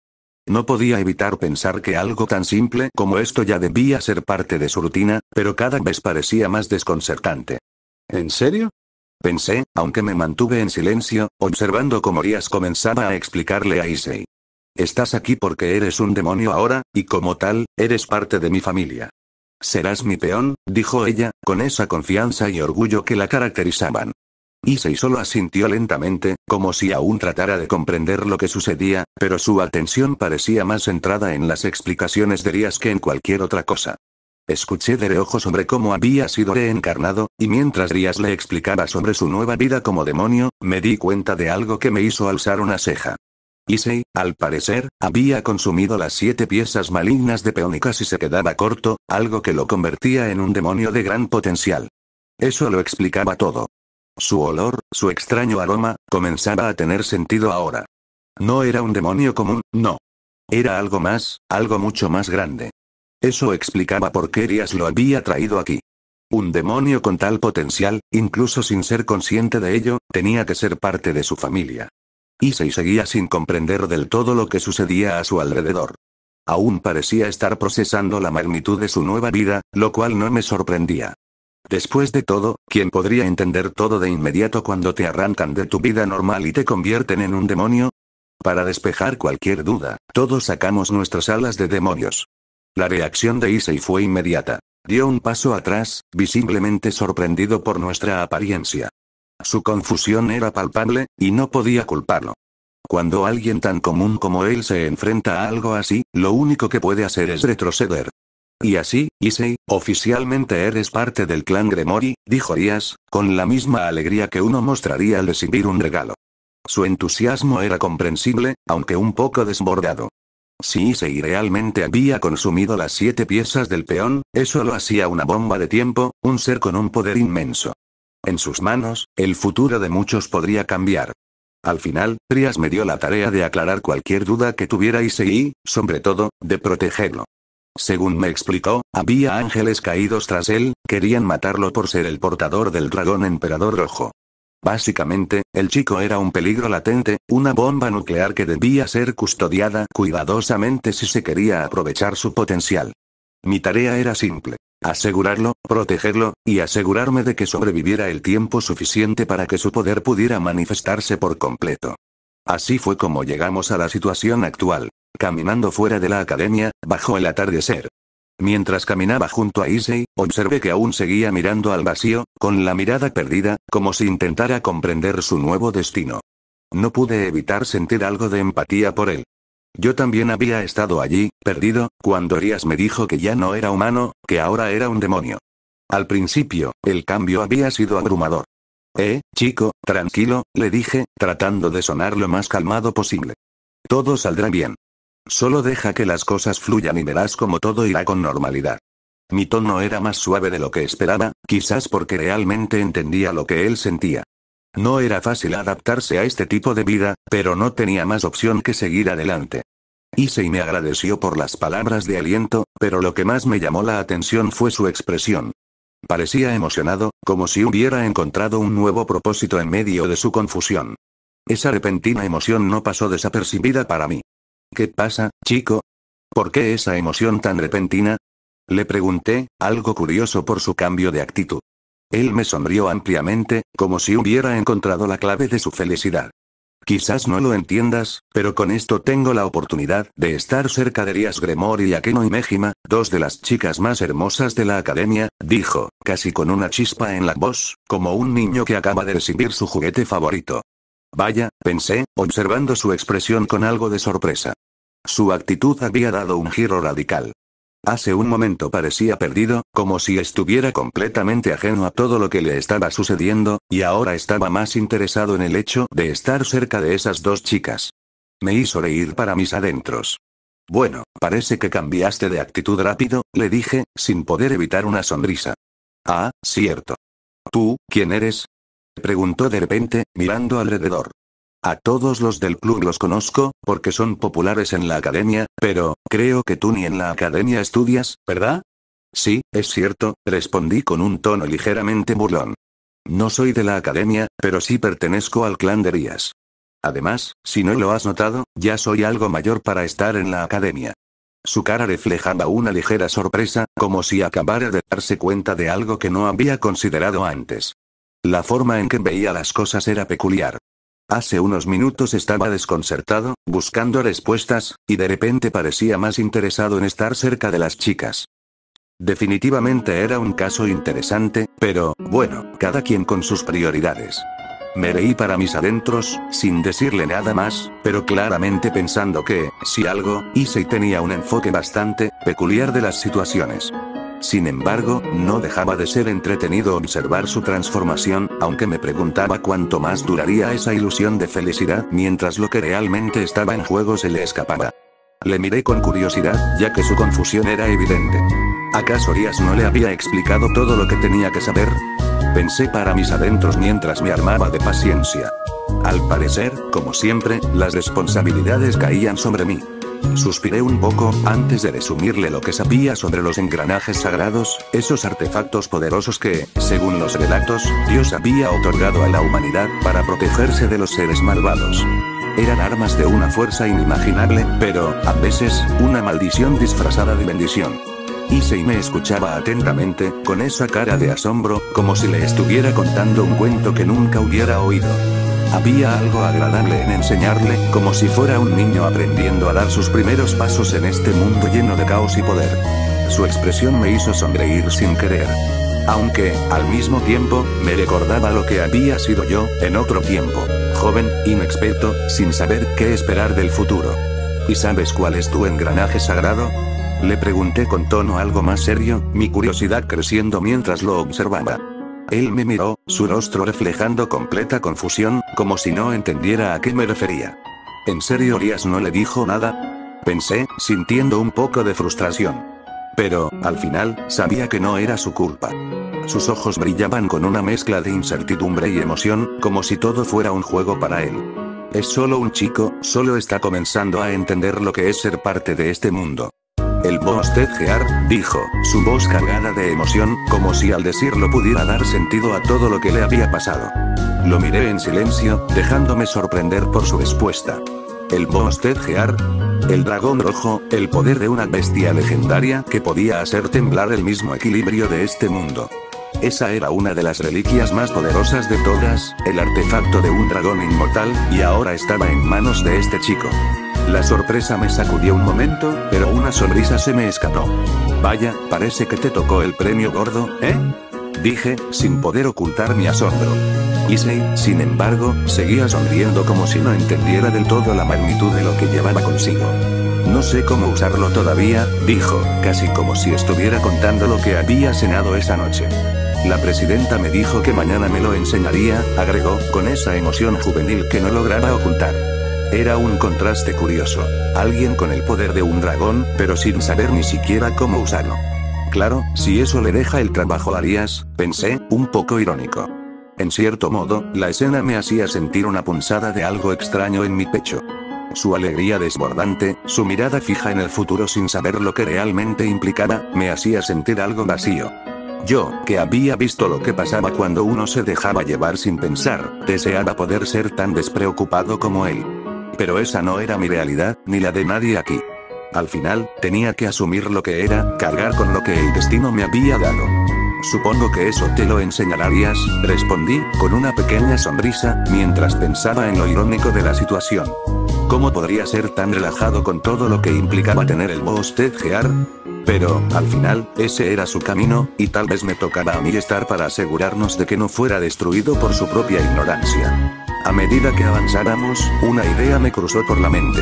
No podía evitar pensar que algo tan simple como esto ya debía ser parte de su rutina, pero cada vez parecía más desconcertante. ¿En serio? pensé, aunque me mantuve en silencio, observando cómo Rías comenzaba a explicarle a Issei. Estás aquí porque eres un demonio ahora, y como tal, eres parte de mi familia. Serás mi peón, dijo ella, con esa confianza y orgullo que la caracterizaban. Issei solo asintió lentamente, como si aún tratara de comprender lo que sucedía, pero su atención parecía más centrada en las explicaciones de Rías que en cualquier otra cosa. Escuché de reojo sobre cómo había sido reencarnado, y mientras Rías le explicaba sobre su nueva vida como demonio, me di cuenta de algo que me hizo alzar una ceja. Issei, al parecer, había consumido las 7 piezas malignas de peónicas y se quedaba corto, algo que lo convertía en un demonio de gran potencial. Eso lo explicaba todo. Su olor, su extraño aroma, comenzaba a tener sentido ahora. No era un demonio común, no. Era algo más, algo mucho más grande. Eso explicaba por qué Rías lo había traído aquí. Un demonio con tal potencial, incluso sin ser consciente de ello, tenía que ser parte de su familia. Issei seguía sin comprender del todo lo que sucedía a su alrededor. Aún parecía estar procesando la magnitud de su nueva vida, lo cual no me sorprendía. Después de todo, ¿quién podría entender todo de inmediato cuando te arrancan de tu vida normal y te convierten en un demonio? Para despejar cualquier duda, todos sacamos nuestras alas de demonios. La reacción de Issei fue inmediata. Dio un paso atrás, visiblemente sorprendido por nuestra apariencia. Su confusión era palpable, y no podía culparlo. Cuando alguien tan común como él se enfrenta a algo así, lo único que puede hacer es retroceder. Y así, Issei, oficialmente eres parte del clan Gremory, dijo Rías, con la misma alegría que uno mostraría al recibir un regalo. Su entusiasmo era comprensible, aunque un poco desbordado. Si Issei realmente había consumido las 7 piezas del peón, eso lo hacía una bomba de tiempo, un ser con un poder inmenso. En sus manos, el futuro de muchos podría cambiar. Al final, Rías me dio la tarea de aclarar cualquier duda que tuviera Issei y, sobre todo, de protegerlo. Según me explicó, había ángeles caídos tras él, querían matarlo por ser el portador del dragón emperador rojo. Básicamente, el chico era un peligro latente, una bomba nuclear que debía ser custodiada cuidadosamente si se quería aprovechar su potencial. Mi tarea era simple. Asegurarlo, protegerlo, y asegurarme de que sobreviviera el tiempo suficiente para que su poder pudiera manifestarse por completo. Así fue como llegamos a la situación actual. Caminando fuera de la academia, bajo el atardecer. Mientras caminaba junto a Issei, observé que aún seguía mirando al vacío, con la mirada perdida, como si intentara comprender su nuevo destino. No pude evitar sentir algo de empatía por él. Yo también había estado allí, perdido, cuando Rías me dijo que ya no era humano, que ahora era un demonio. Al principio, el cambio había sido abrumador. Chico, tranquilo, le dije, tratando de sonar lo más calmado posible. Todo saldrá bien. Solo deja que las cosas fluyan y verás cómo todo irá con normalidad. Mi tono era más suave de lo que esperaba, quizás porque realmente entendía lo que él sentía. No era fácil adaptarse a este tipo de vida, pero no tenía más opción que seguir adelante. Issei me agradeció por las palabras de aliento, pero lo que más me llamó la atención fue su expresión. Parecía emocionado, como si hubiera encontrado un nuevo propósito en medio de su confusión. Esa repentina emoción no pasó desapercibida para mí. ¿Qué pasa, chico? ¿Por qué esa emoción tan repentina? Le pregunté, algo curioso por su cambio de actitud. Él me sonrió ampliamente, como si hubiera encontrado la clave de su felicidad. Quizás no lo entiendas, pero con esto tengo la oportunidad de estar cerca de Rías Gremory y Akeno y Mejima, 2 de las chicas más hermosas de la academia, dijo, casi con una chispa en la voz, como un niño que acaba de recibir su juguete favorito. Vaya, pensé, observando su expresión con algo de sorpresa. Su actitud había dado un giro radical. Hace un momento parecía perdido, como si estuviera completamente ajeno a todo lo que le estaba sucediendo, y ahora estaba más interesado en el hecho de estar cerca de esas 2 chicas. Me hizo reír para mis adentros. Bueno, parece que cambiaste de actitud rápido, le dije, sin poder evitar una sonrisa. Ah, cierto. ¿Tú, quién eres? Preguntó de repente, mirando alrededor. A todos los del club los conozco, porque son populares en la academia, pero, creo que tú ni en la academia estudias, ¿verdad? Sí, es cierto, respondí con un tono ligeramente burlón. No soy de la academia, pero sí pertenezco al clan de Rías. Además, si no lo has notado, ya soy algo mayor para estar en la academia. Su cara reflejaba una ligera sorpresa, como si acabara de darse cuenta de algo que no había considerado antes. La forma en que veía las cosas era peculiar. Hace unos minutos estaba desconcertado, buscando respuestas, y de repente parecía más interesado en estar cerca de las chicas. Definitivamente era un caso interesante, pero, bueno, cada quien con sus prioridades. Me reí para mis adentros, sin decirle nada más, pero claramente pensando que, si algo, Issei tenía un enfoque bastante peculiar de las situaciones. Sin embargo, no dejaba de ser entretenido observar su transformación, aunque me preguntaba cuánto más duraría esa ilusión de felicidad mientras lo que realmente estaba en juego se le escapaba. Le miré con curiosidad, ya que su confusión era evidente. ¿Acaso Rías no le había explicado todo lo que tenía que saber? Pensé para mis adentros mientras me armaba de paciencia. Al parecer, como siempre, las responsabilidades caían sobre mí. Suspiré un poco, antes de resumirle lo que sabía sobre los engranajes sagrados, esos artefactos poderosos que, según los relatos, Dios había otorgado a la humanidad para protegerse de los seres malvados. Eran armas de una fuerza inimaginable, pero, a veces, una maldición disfrazada de bendición. Issei me escuchaba atentamente, con esa cara de asombro, como si le estuviera contando un cuento que nunca hubiera oído. Había algo agradable en enseñarle, como si fuera un niño aprendiendo a dar sus primeros pasos en este mundo lleno de caos y poder. Su expresión me hizo sonreír sin querer. Aunque, al mismo tiempo, me recordaba lo que había sido yo, en otro tiempo. Joven, inexperto, sin saber qué esperar del futuro. ¿Y sabes cuál es tu engranaje sagrado? Le pregunté con tono algo más serio, mi curiosidad creciendo mientras lo observaba. Él me miró, su rostro reflejando completa confusión, como si no entendiera a qué me refería. ¿En serio Rías no le dijo nada? Pensé, sintiendo un poco de frustración. Pero, al final, sabía que no era su culpa. Sus ojos brillaban con una mezcla de incertidumbre y emoción, como si todo fuera un juego para él. Es solo un chico, solo está comenzando a entender lo que es ser parte de este mundo. El boss Ted Gear, dijo, su voz cargada de emoción, como si al decirlo pudiera dar sentido a todo lo que le había pasado. Lo miré en silencio, dejándome sorprender por su respuesta. El boss Ted Gear, el dragón rojo, el poder de una bestia legendaria que podía hacer temblar el mismo equilibrio de este mundo. Esa era una de las reliquias más poderosas de todas, el artefacto de un dragón inmortal, y ahora estaba en manos de este chico. La sorpresa me sacudió un momento, pero una sonrisa se me escapó. Vaya, parece que te tocó el premio gordo, ¿eh? Dije, sin poder ocultar mi asombro. Issei, sin embargo, seguía sonriendo como si no entendiera del todo la magnitud de lo que llevaba consigo. No sé cómo usarlo todavía, dijo, casi como si estuviera contando lo que había cenado esa noche. La presidenta me dijo que mañana me lo enseñaría, agregó, con esa emoción juvenil que no lograba ocultar. Era un contraste curioso. Alguien con el poder de un dragón, pero sin saber ni siquiera cómo usarlo. Claro, si eso le deja el trabajo a Rías, pensé, un poco irónico. En cierto modo, la escena me hacía sentir una punzada de algo extraño en mi pecho. Su alegría desbordante, su mirada fija en el futuro sin saber lo que realmente implicaba, me hacía sentir algo vacío. Yo, que había visto lo que pasaba cuando uno se dejaba llevar sin pensar, deseaba poder ser tan despreocupado como él. Pero esa no era mi realidad, ni la de nadie aquí. Al final, tenía que asumir lo que era, cargar con lo que el destino me había dado. Supongo que eso te lo enseñarías, respondí, con una pequeña sonrisa, mientras pensaba en lo irónico de la situación. ¿Cómo podría ser tan relajado con todo lo que implicaba tener el boss Ted Gear? Pero, al final, ese era su camino, y tal vez me tocara a mí estar para asegurarnos de que no fuera destruido por su propia ignorancia. A medida que avanzáramos, una idea me cruzó por la mente.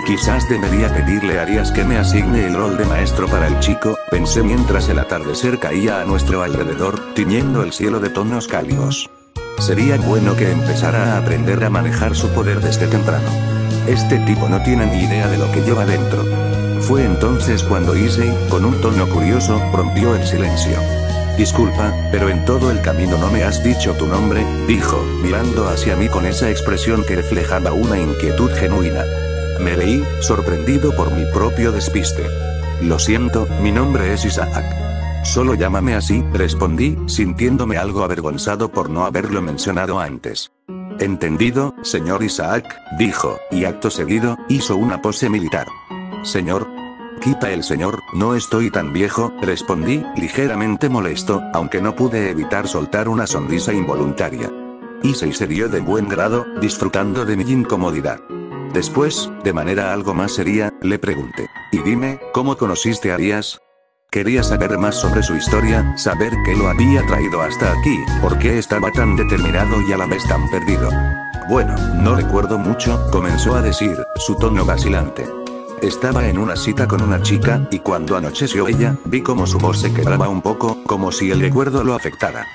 Quizás debería pedirle a Rías que me asigne el rol de maestro para el chico, pensé mientras el atardecer caía a nuestro alrededor, tiñendo el cielo de tonos cálidos. Sería bueno que empezara a aprender a manejar su poder desde temprano. Este tipo no tiene ni idea de lo que lleva dentro. Fue entonces cuando Issei, con un tono curioso, rompió el silencio. Disculpa, pero en todo el camino no me has dicho tu nombre, dijo, mirando hacia mí con esa expresión que reflejaba una inquietud genuina. Me reí, sorprendido por mi propio despiste. Lo siento, mi nombre es Isaac. Solo llámame así, respondí, sintiéndome algo avergonzado por no haberlo mencionado antes. Entendido, señor Isaac, dijo, y acto seguido, hizo una pose militar. Señor. Quita el señor, no estoy tan viejo, respondí, ligeramente molesto, aunque no pude evitar soltar una sonrisa involuntaria. Issei se rió de buen grado, disfrutando de mi incomodidad. Después, de manera algo más seria, le pregunté, y dime, ¿cómo conociste a Arias? Quería saber más sobre su historia, saber qué lo había traído hasta aquí, por qué estaba tan determinado y a la vez tan perdido. Bueno, no recuerdo mucho, comenzó a decir, su tono vacilante. Estaba en una cita con una chica, y cuando anocheció ella, vi como su voz se quebraba un poco, como si el recuerdo lo afectara.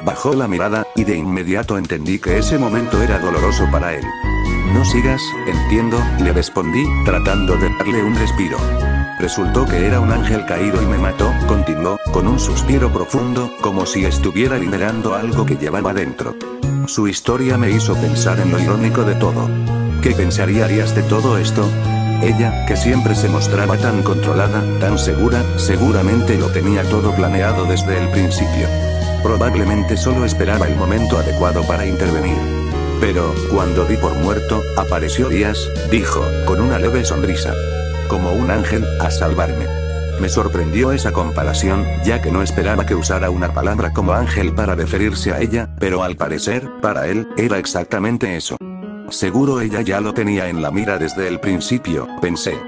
Bajó la mirada, y de inmediato entendí que ese momento era doloroso para él. No sigas, entiendo, le respondí, tratando de darle un respiro. Resultó que era un ángel caído y me mató, continuó, con un suspiro profundo, como si estuviera liberando algo que llevaba dentro. Su historia me hizo pensar en lo irónico de todo. ¿Qué pensaría Arias de todo esto? Ella, que siempre se mostraba tan controlada, tan segura, seguramente lo tenía todo planeado desde el principio. Probablemente solo esperaba el momento adecuado para intervenir. Pero, cuando di por muerto, apareció Arias, dijo, con una leve sonrisa. Como un ángel, a salvarme. Me sorprendió esa comparación, ya que no esperaba que usara una palabra como ángel para referirse a ella, pero al parecer, para él, era exactamente eso. Seguro ella ya lo tenía en la mira desde el principio, pensé.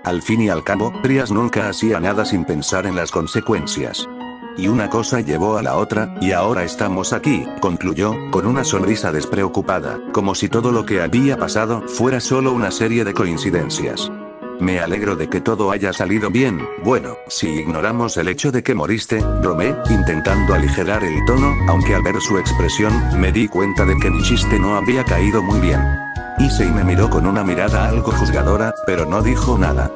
Al fin y al cabo, Arias nunca hacía nada sin pensar en las consecuencias. Y una cosa llevó a la otra, y ahora estamos aquí, concluyó, con una sonrisa despreocupada, como si todo lo que había pasado fuera solo una serie de coincidencias. Me alegro de que todo haya salido bien, bueno, si ignoramos el hecho de que moriste, bromeé, intentando aligerar el tono, aunque al ver su expresión, me di cuenta de que mi chiste no había caído muy bien. Issei me miró con una mirada algo juzgadora, pero no dijo nada.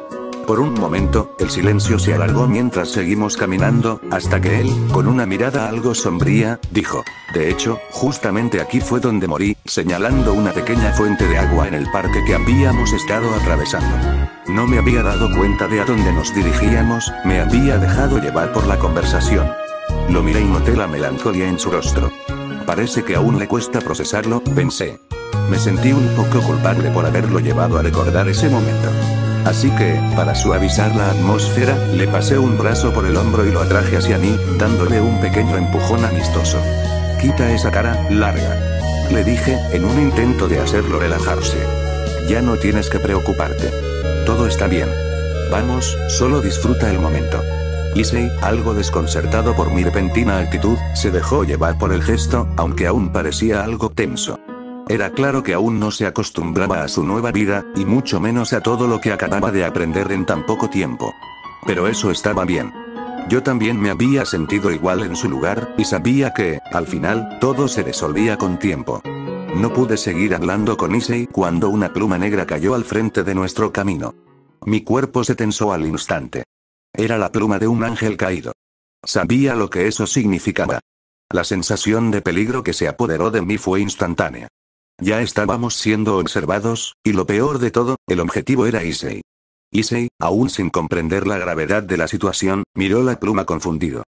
Por un momento, el silencio se alargó mientras seguimos caminando, hasta que él, con una mirada algo sombría, dijo, de hecho, justamente aquí fue donde morí, señalando una pequeña fuente de agua en el parque que habíamos estado atravesando. No me había dado cuenta de a dónde nos dirigíamos, me había dejado llevar por la conversación. Lo miré y noté la melancolía en su rostro. Parece que aún le cuesta procesarlo, pensé. Me sentí un poco culpable por haberlo llevado a recordar ese momento. Así que, para suavizar la atmósfera, le pasé un brazo por el hombro y lo atraje hacia mí, dándole un pequeño empujón amistoso. Quita esa cara, larga. Le dije, en un intento de hacerlo relajarse. Ya no tienes que preocuparte. Todo está bien. Vamos, solo disfruta el momento. Issei, algo desconcertado por mi repentina actitud, se dejó llevar por el gesto, aunque aún parecía algo tenso. Era claro que aún no se acostumbraba a su nueva vida, y mucho menos a todo lo que acababa de aprender en tan poco tiempo. Pero eso estaba bien. Yo también me había sentido igual en su lugar, y sabía que, al final, todo se resolvía con tiempo. No pude seguir hablando con Issei cuando una pluma negra cayó al frente de nuestro camino. Mi cuerpo se tensó al instante. Era la pluma de un ángel caído. Sabía lo que eso significaba. La sensación de peligro que se apoderó de mí fue instantánea. Ya estábamos siendo observados, y lo peor de todo, el objetivo era Issei. Issei, aún sin comprender la gravedad de la situación, miró la pluma confundido.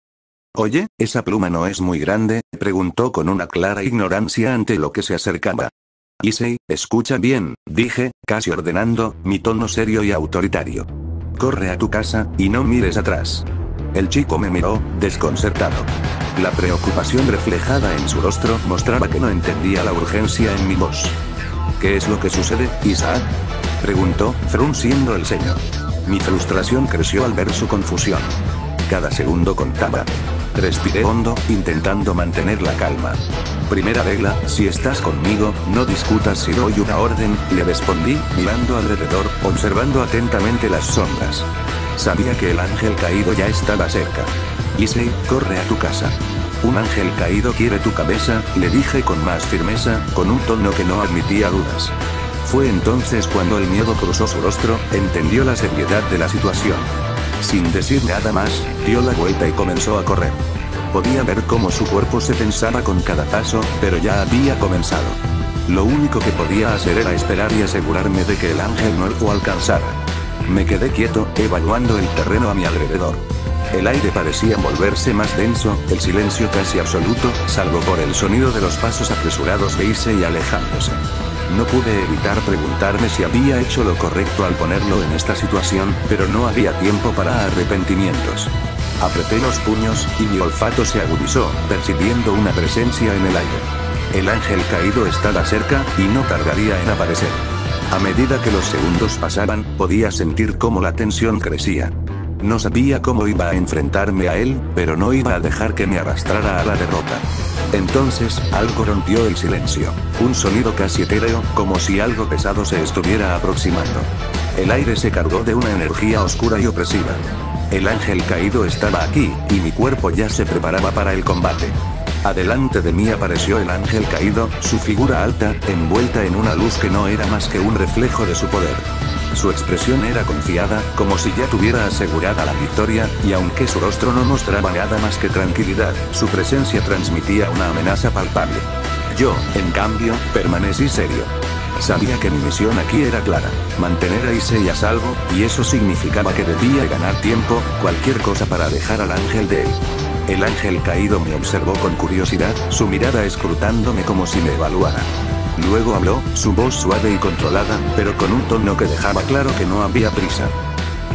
Oye, ¿esa pluma no es muy grande?, preguntó con una clara ignorancia ante lo que se acercaba. Issei, escucha bien, dije, casi ordenando, mi tono serio y autoritario. Corre a tu casa, y no mires atrás. El chico me miró, desconcertado. La preocupación reflejada en su rostro mostraba que no entendía la urgencia en mi voz. ¿Qué es lo que sucede, Isaac?, preguntó, frunciendo el ceño. Mi frustración creció al ver su confusión. Cada segundo contaba. Respiré hondo, intentando mantener la calma. Primera regla, si estás conmigo, no discutas si doy una orden, le respondí, mirando alrededor, observando atentamente las sombras. Sabía que el ángel caído ya estaba cerca. Issei, corre a tu casa. Un ángel caído quiere tu cabeza, le dije con más firmeza, con un tono que no admitía dudas. Fue entonces cuando el miedo cruzó su rostro, entendió la seriedad de la situación. Sin decir nada más, dio la vuelta y comenzó a correr. Podía ver cómo su cuerpo se tensaba con cada paso, pero ya había comenzado. Lo único que podía hacer era esperar y asegurarme de que el ángel no lo alcanzara. Me quedé quieto, evaluando el terreno a mi alrededor. El aire parecía volverse más denso, el silencio casi absoluto, salvo por el sonido de los pasos apresurados de Issei alejándose. No pude evitar preguntarme si había hecho lo correcto al ponerlo en esta situación, pero no había tiempo para arrepentimientos. Apreté los puños, y mi olfato se agudizó, percibiendo una presencia en el aire. El ángel caído estaba cerca, y no tardaría en aparecer. A medida que los segundos pasaban, podía sentir cómo la tensión crecía. No sabía cómo iba a enfrentarme a él, pero no iba a dejar que me arrastrara a la derrota. Entonces, algo rompió el silencio. Un sonido casi etéreo, como si algo pesado se estuviera aproximando. El aire se cargó de una energía oscura y opresiva. El ángel caído estaba aquí, y mi cuerpo ya se preparaba para el combate. Adelante de mí apareció el ángel caído, su figura alta, envuelta en una luz que no era más que un reflejo de su poder. Su expresión era confiada, como si ya tuviera asegurada la victoria, y aunque su rostro no mostraba nada más que tranquilidad, su presencia transmitía una amenaza palpable. Yo, en cambio, permanecí serio. Sabía que mi misión aquí era clara, mantener a Issei a salvo, y eso significaba que debía ganar tiempo, cualquier cosa para dejar al ángel de él. El ángel caído me observó con curiosidad, su mirada escrutándome como si me evaluara. Luego habló, su voz suave y controlada, pero con un tono que dejaba claro que no había prisa.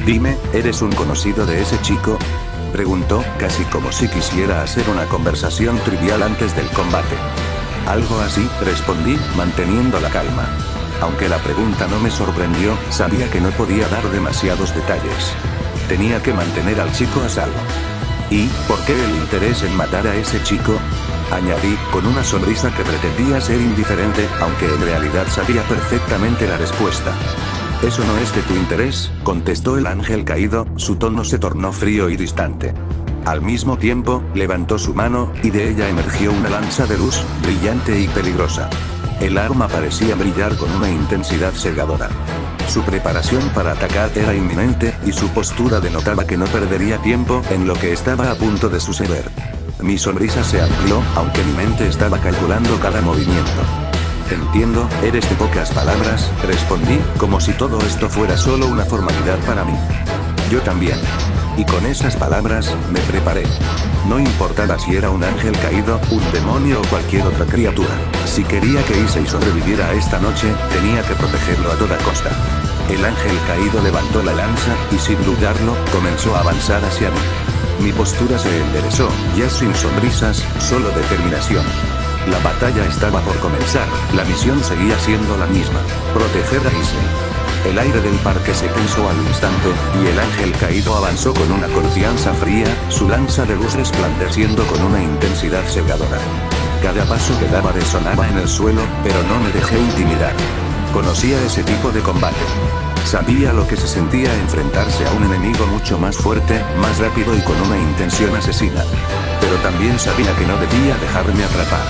«Dime, ¿eres un conocido de ese chico?», preguntó, casi como si quisiera hacer una conversación trivial antes del combate. «Algo así», respondí, manteniendo la calma. Aunque la pregunta no me sorprendió, sabía que no podía dar demasiados detalles. Tenía que mantener al chico a salvo. «¿Y por qué el interés en matar a ese chico?», añadí, con una sonrisa que pretendía ser indiferente, aunque en realidad sabía perfectamente la respuesta. «Eso no es de tu interés», contestó el ángel caído, su tono se tornó frío y distante. Al mismo tiempo, levantó su mano, y de ella emergió una lanza de luz, brillante y peligrosa. El arma parecía brillar con una intensidad cegadora. Su preparación para atacar era inminente, y su postura denotaba que no perdería tiempo en lo que estaba a punto de suceder. Mi sonrisa se amplió, aunque mi mente estaba calculando cada movimiento. «Entiendo, eres de pocas palabras», respondí, como si todo esto fuera solo una formalidad para mí. «Yo también». Y con esas palabras, me preparé. No importaba si era un ángel caído, un demonio o cualquier otra criatura. Si quería que Issei sobreviviera a esta noche, tenía que protegerlo a toda costa. El ángel caído levantó la lanza, y sin dudarlo, comenzó a avanzar hacia mí. Mi postura se enderezó, ya sin sonrisas, solo determinación. La batalla estaba por comenzar, la misión seguía siendo la misma: proteger a Issei. El aire del parque se tensó al instante, y el ángel caído avanzó con una confianza fría, su lanza de luz resplandeciendo con una intensidad cegadora. Cada paso que daba resonaba en el suelo, pero no me dejé intimidar. Conocía ese tipo de combate. Sabía lo que se sentía enfrentarse a un enemigo mucho más fuerte, más rápido y con una intención asesina. Pero también sabía que no debía dejarme atrapar.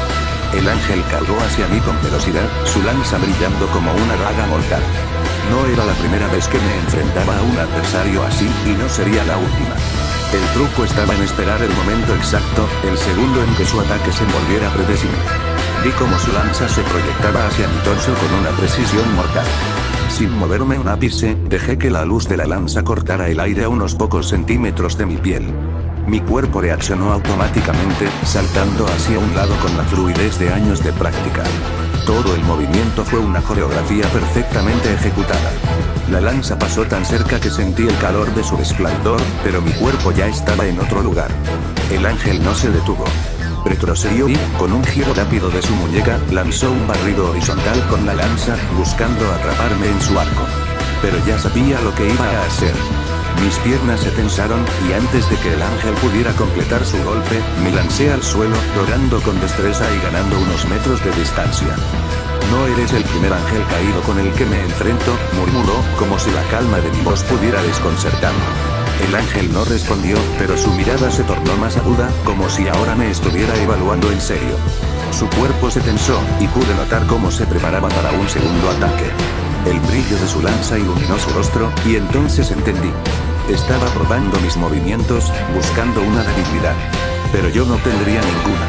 El ángel cargó hacia mí con velocidad, su lanza brillando como una daga mortal. No era la primera vez que me enfrentaba a un adversario así, y no sería la última. El truco estaba en esperar el momento exacto, el segundo en que su ataque se volviera predecible. Vi cómo su lanza se proyectaba hacia mi torso con una precisión mortal. Sin moverme un ápice, dejé que la luz de la lanza cortara el aire a unos pocos centímetros de mi piel. Mi cuerpo reaccionó automáticamente, saltando hacia un lado con la fluidez de años de práctica. Todo el movimiento fue una coreografía perfectamente ejecutada. La lanza pasó tan cerca que sentí el calor de su resplandor, pero mi cuerpo ya estaba en otro lugar. El ángel no se detuvo. Retrocedió y, con un giro rápido de su muñeca, lanzó un barrido horizontal con la lanza, buscando atraparme en su arco. Pero ya sabía lo que iba a hacer. Mis piernas se tensaron, y antes de que el ángel pudiera completar su golpe, me lancé al suelo, rodando con destreza y ganando unos metros de distancia. «No eres el primer ángel caído con el que me enfrento», murmuró, como si la calma de mi voz pudiera desconcertarlo. El ángel no respondió, pero su mirada se tornó más aguda, como si ahora me estuviera evaluando en serio. Su cuerpo se tensó, y pude notar cómo se preparaba para un segundo ataque. El brillo de su lanza iluminó su rostro, y entonces entendí. Estaba probando mis movimientos, buscando una debilidad. Pero yo no tendría ninguna.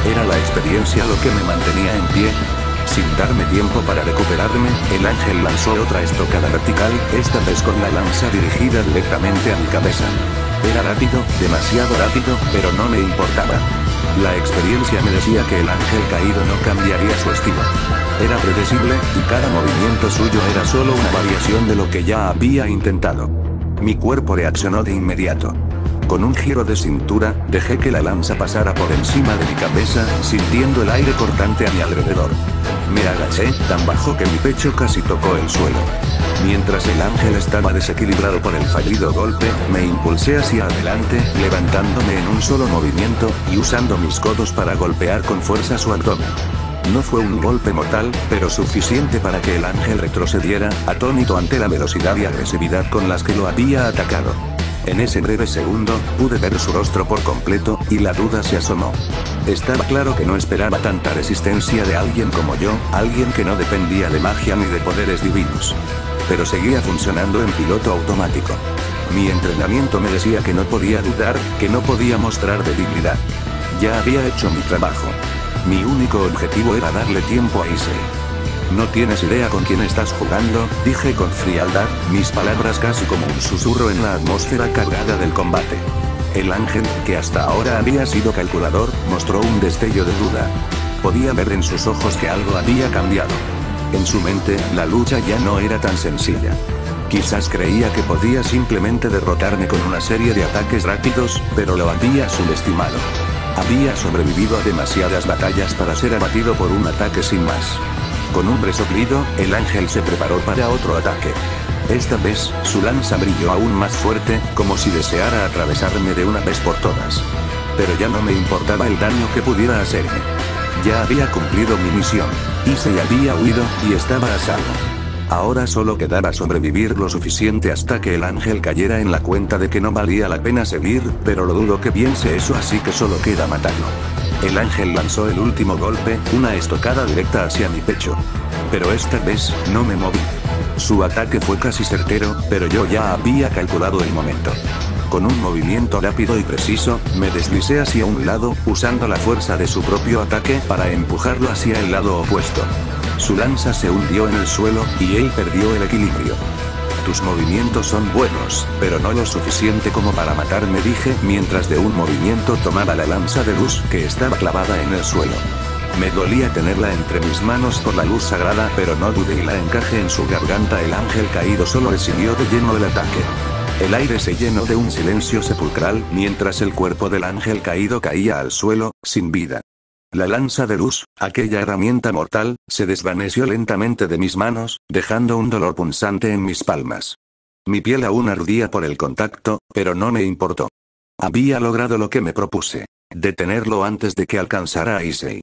Era la experiencia lo que me mantenía en pie. Sin darme tiempo para recuperarme, el ángel lanzó otra estocada vertical, esta vez con la lanza dirigida directamente a mi cabeza. Era rápido, demasiado rápido, pero no me importaba. La experiencia me decía que el ángel caído no cambiaría su estilo. Era predecible, y cada movimiento suyo era solo una variación de lo que ya había intentado. Mi cuerpo reaccionó de inmediato. Con un giro de cintura, dejé que la lanza pasara por encima de mi cabeza, sintiendo el aire cortante a mi alrededor. Me agaché, tan bajo que mi pecho casi tocó el suelo. Mientras el ángel estaba desequilibrado por el fallido golpe, me impulsé hacia adelante, levantándome en un solo movimiento, y usando mis codos para golpear con fuerza su abdomen. No fue un golpe mortal, pero suficiente para que el ángel retrocediera, atónito ante la velocidad y agresividad con las que lo había atacado. En ese breve segundo, pude ver su rostro por completo, y la duda se asomó. Estaba claro que no esperaba tanta resistencia de alguien como yo, alguien que no dependía de magia ni de poderes divinos. Pero seguía funcionando en piloto automático. Mi entrenamiento me decía que no podía dudar, que no podía mostrar debilidad. Ya había hecho mi trabajo. Mi único objetivo era darle tiempo a Issei. No tienes idea con quién estás jugando, dije con frialdad, mis palabras casi como un susurro en la atmósfera cargada del combate. El ángel, que hasta ahora había sido calculador, mostró un destello de duda. Podía ver en sus ojos que algo había cambiado. En su mente, la lucha ya no era tan sencilla. Quizás creía que podía simplemente derrotarme con una serie de ataques rápidos, pero lo había subestimado. Había sobrevivido a demasiadas batallas para ser abatido por un ataque sin más. Con un resoplido, el ángel se preparó para otro ataque. Esta vez, su lanza brilló aún más fuerte, como si deseara atravesarme de una vez por todas. Pero ya no me importaba el daño que pudiera hacerme. Ya había cumplido mi misión. Issei había huido, y estaba a salvo. Ahora solo quedaba sobrevivir lo suficiente hasta que el ángel cayera en la cuenta de que no valía la pena seguir, pero lo dudo que piense eso, así que solo queda matarlo. El ángel lanzó el último golpe, una estocada directa hacia mi pecho. Pero esta vez, no me moví. Su ataque fue casi certero, pero yo ya había calculado el momento. Con un movimiento rápido y preciso, me deslicé hacia un lado, usando la fuerza de su propio ataque para empujarlo hacia el lado opuesto. Su lanza se hundió en el suelo, y él perdió el equilibrio. Tus movimientos son buenos, pero no lo suficiente como para matarme, dije, mientras de un movimiento tomaba la lanza de luz que estaba clavada en el suelo. Me dolía tenerla entre mis manos por la luz sagrada, pero no dudé y la encajé en su garganta. El ángel caído solo recibió de lleno el ataque. El aire se llenó de un silencio sepulcral, mientras el cuerpo del ángel caído caía al suelo, sin vida. La lanza de luz, aquella herramienta mortal, se desvaneció lentamente de mis manos, dejando un dolor punzante en mis palmas. Mi piel aún ardía por el contacto, pero no me importó. Había logrado lo que me propuse: detenerlo antes de que alcanzara a Issei.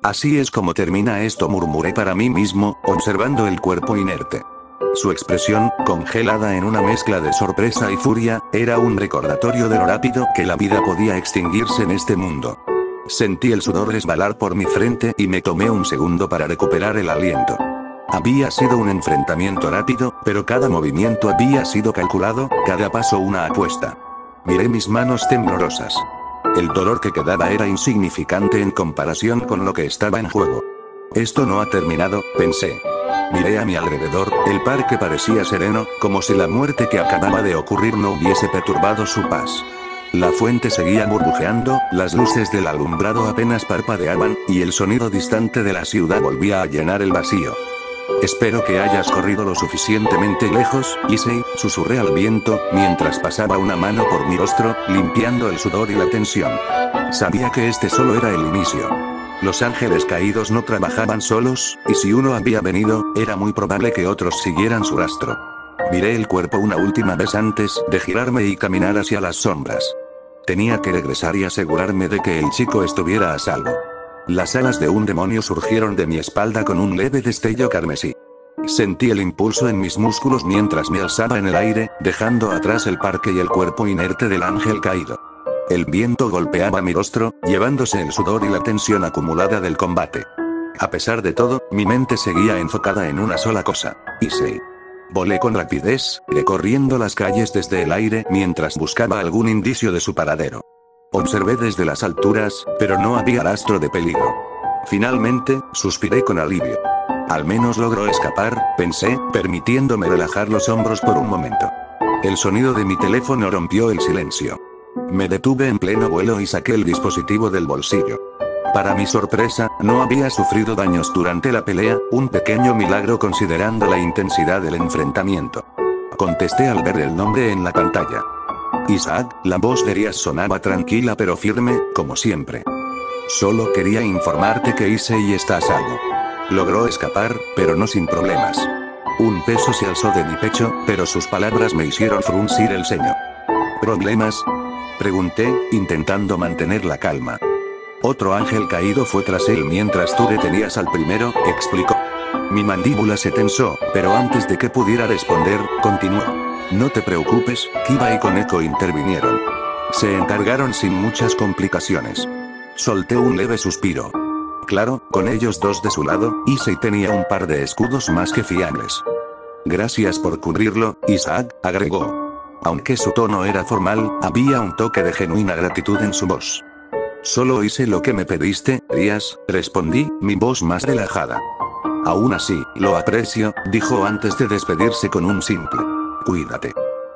Así es como termina esto, murmuré para mí mismo, observando el cuerpo inerte. Su expresión, congelada en una mezcla de sorpresa y furia, era un recordatorio de lo rápido que la vida podía extinguirse en este mundo. Sentí el sudor resbalar por mi frente y me tomé un segundo para recuperar el aliento. Había sido un enfrentamiento rápido, pero cada movimiento había sido calculado, cada paso una apuesta. Miré mis manos temblorosas. El dolor que quedaba era insignificante en comparación con lo que estaba en juego. Esto no ha terminado, pensé. Miré a mi alrededor, el parque parecía sereno, como si la muerte que acababa de ocurrir no hubiese perturbado su paz. La fuente seguía burbujeando, las luces del alumbrado apenas parpadeaban, y el sonido distante de la ciudad volvía a llenar el vacío. Espero que hayas corrido lo suficientemente lejos, Issei, susurré al viento, mientras pasaba una mano por mi rostro, limpiando el sudor y la tensión. Sabía que este solo era el inicio. Los ángeles caídos no trabajaban solos, y si uno había venido, era muy probable que otros siguieran su rastro. Miré el cuerpo una última vez antes de girarme y caminar hacia las sombras. Tenía que regresar y asegurarme de que el chico estuviera a salvo. Las alas de un demonio surgieron de mi espalda con un leve destello carmesí. Sentí el impulso en mis músculos mientras me alzaba en el aire, dejando atrás el parque y el cuerpo inerte del ángel caído. El viento golpeaba mi rostro, llevándose el sudor y la tensión acumulada del combate. A pesar de todo, mi mente seguía enfocada en una sola cosa: Issei. Volé con rapidez, recorriendo las calles desde el aire mientras buscaba algún indicio de su paradero. Observé desde las alturas, pero no había rastro de peligro. Finalmente, suspiré con alivio. Al menos logró escapar, pensé, permitiéndome relajar los hombros por un momento. El sonido de mi teléfono rompió el silencio. Me detuve en pleno vuelo y saqué el dispositivo del bolsillo. Para mi sorpresa, no había sufrido daños durante la pelea, un pequeño milagro considerando la intensidad del enfrentamiento. Contesté al ver el nombre en la pantalla. Isaac, la voz de Rías sonaba tranquila pero firme, como siempre. Solo quería informarte que Issei está a salvo. Logró escapar, pero no sin problemas. Un peso se alzó de mi pecho, pero sus palabras me hicieron fruncir el ceño. ¿Problemas? Pregunté, intentando mantener la calma. Otro ángel caído fue tras él mientras tú detenías al primero, explicó. Mi mandíbula se tensó, pero antes de que pudiera responder, continuó. No te preocupes, Kiba y Koneko intervinieron. Se encargaron sin muchas complicaciones. Solté un leve suspiro. Claro, con ellos dos de su lado, Issei tenía un par de escudos más que fiables. Gracias por cubrirlo, Isaac, agregó. Aunque su tono era formal, había un toque de genuina gratitud en su voz. Solo hice lo que me pediste, Rías, respondí, mi voz más relajada. Aún así, lo aprecio, dijo antes de despedirse con un simple. Cuídate.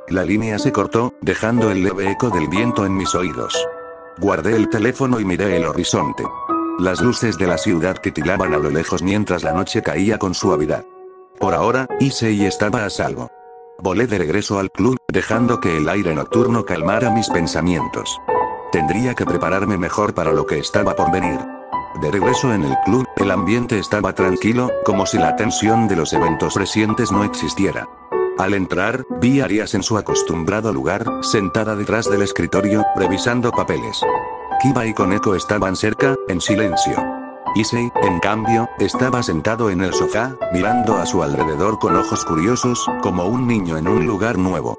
La línea se cortó, dejando el leve eco del viento en mis oídos. Guardé el teléfono y miré el horizonte. Las luces de la ciudad titilaban a lo lejos mientras la noche caía con suavidad. Por ahora, Issei estaba a salvo. Volé de regreso al club, dejando que el aire nocturno calmara mis pensamientos. Tendría que prepararme mejor para lo que estaba por venir. De regreso en el club, el ambiente estaba tranquilo, como si la tensión de los eventos recientes no existiera. Al entrar, vi a Rías en su acostumbrado lugar, sentada detrás del escritorio, revisando papeles. Kiba y Koneko estaban cerca, en silencio. Issei, en cambio, estaba sentado en el sofá, mirando a su alrededor con ojos curiosos, como un niño en un lugar nuevo.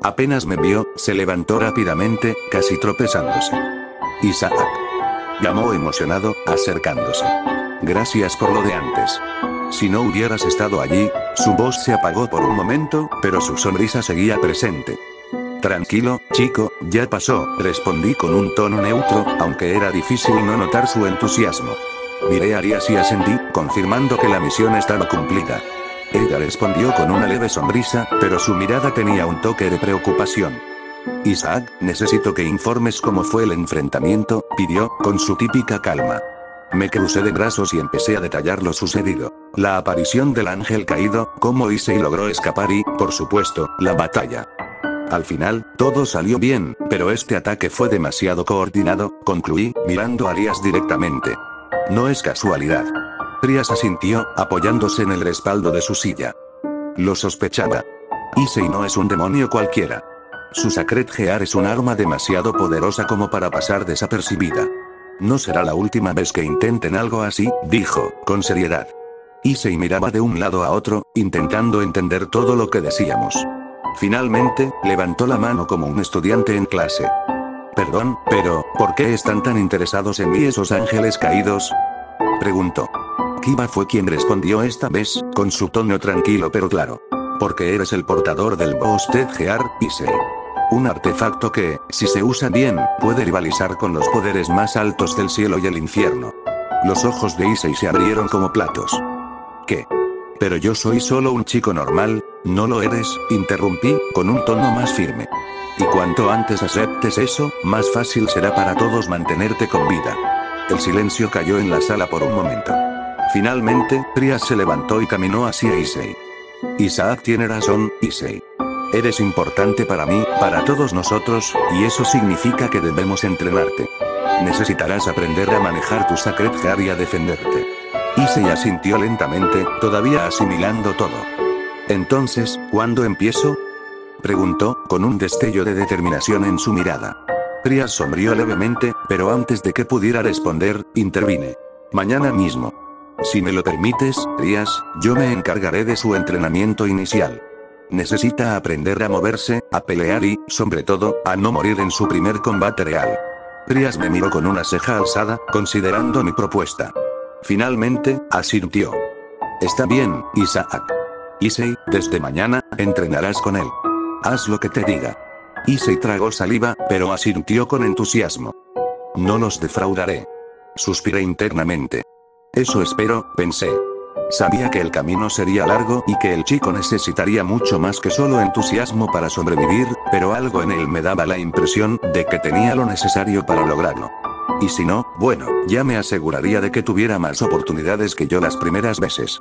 Apenas me vio, se levantó rápidamente, casi tropezándose. Isaac. Llamó emocionado, acercándose. Gracias por lo de antes. Si no hubieras estado allí, su voz se apagó por un momento, pero su sonrisa seguía presente. Tranquilo, chico, ya pasó, respondí con un tono neutro, aunque era difícil no notar su entusiasmo. Miré a Rías y asentí, confirmando que la misión estaba cumplida. Ella respondió con una leve sonrisa, pero su mirada tenía un toque de preocupación. Isaac, necesito que informes cómo fue el enfrentamiento, pidió, con su típica calma. Me crucé de brazos y empecé a detallar lo sucedido. La aparición del ángel caído, cómo Issei logró escapar y, por supuesto, la batalla. Al final, todo salió bien, pero este ataque fue demasiado coordinado, concluí, mirando a Rías directamente. No es casualidad. Rías asintió, apoyándose en el respaldo de su silla. Lo sospechaba. Issei no es un demonio cualquiera. Su Sacred Gear es un arma demasiado poderosa como para pasar desapercibida. No será la última vez que intenten algo así, dijo, con seriedad. Issei miraba de un lado a otro, intentando entender todo lo que decíamos. Finalmente, levantó la mano como un estudiante en clase. Perdón, pero, ¿por qué están tan interesados en mí esos ángeles caídos? Preguntó. Kiba fue quien respondió esta vez, con su tono tranquilo pero claro. Porque eres el portador del Boosted Gear, Issei. Un artefacto que, si se usa bien, puede rivalizar con los poderes más altos del cielo y el infierno. Los ojos de Issei se abrieron como platos. ¿Qué? Pero yo soy solo un chico normal, ¿no lo eres? Interrumpí, con un tono más firme. Y cuanto antes aceptes eso, más fácil será para todos mantenerte con vida. El silencio cayó en la sala por un momento. Finalmente, Rías se levantó y caminó hacia Issei. Isaac tiene razón, Issei. Eres importante para mí, para todos nosotros, y eso significa que debemos entrenarte. Necesitarás aprender a manejar tu Sacred Gear y a defenderte. Issei asintió lentamente, todavía asimilando todo. Entonces, ¿cuándo empiezo? Preguntó, con un destello de determinación en su mirada. Rías sonrió levemente, pero antes de que pudiera responder, intervine. Mañana mismo. Si me lo permites, Rías, yo me encargaré de su entrenamiento inicial. Necesita aprender a moverse, a pelear y, sobre todo, a no morir en su primer combate real. Rías me miró con una ceja alzada, considerando mi propuesta. Finalmente, asintió. Está bien, Isaac. Issei, desde mañana, entrenarás con él. Haz lo que te diga. Issei tragó saliva, pero asintió con entusiasmo. No los defraudaré. Suspiré internamente. Eso espero, pensé. Sabía que el camino sería largo y que el chico necesitaría mucho más que solo entusiasmo para sobrevivir, pero algo en él me daba la impresión de que tenía lo necesario para lograrlo. y si no, bueno, ya me aseguraría de que tuviera más oportunidades que yo las primeras veces.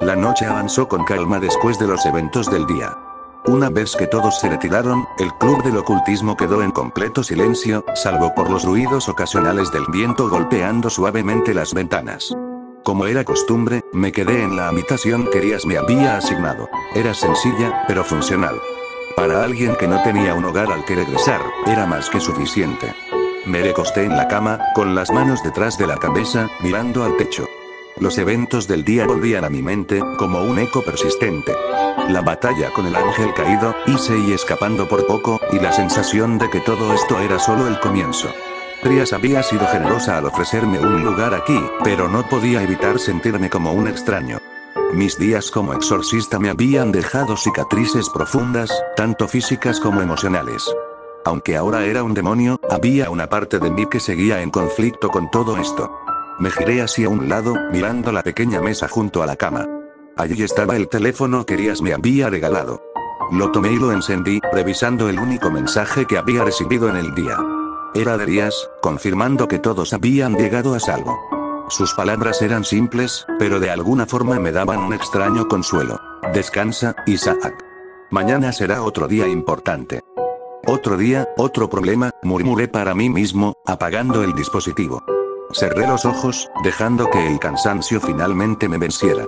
La noche avanzó con calma después de los eventos del día. Una vez que todos se retiraron, el club del ocultismo quedó en completo silencio, salvo por los ruidos ocasionales del viento golpeando suavemente las ventanas. Como era costumbre, me quedé en la habitación que Rías me había asignado. Era sencilla, pero funcional. Para alguien que no tenía un hogar al que regresar, era más que suficiente. Me recosté en la cama, con las manos detrás de la cabeza, mirando al techo. Los eventos del día volvían a mi mente, como un eco persistente. La batalla con el ángel caído, Issei escapando por poco, y la sensación de que todo esto era solo el comienzo. Rías había sido generosa al ofrecerme un lugar aquí, pero no podía evitar sentirme como un extraño. Mis días como exorcista me habían dejado cicatrices profundas, tanto físicas como emocionales. Aunque ahora era un demonio, había una parte de mí que seguía en conflicto con todo esto. Me giré hacia un lado, mirando la pequeña mesa junto a la cama. Allí estaba el teléfono que Rías me había regalado. Lo tomé y lo encendí, revisando el único mensaje que había recibido en el día. Era de Rías, confirmando que todos habían llegado a salvo. Sus palabras eran simples, pero de alguna forma me daban un extraño consuelo. Descansa, Isaac. Mañana será otro día importante. Otro día, otro problema, murmuré para mí mismo, apagando el dispositivo. Cerré los ojos, dejando que el cansancio finalmente me venciera.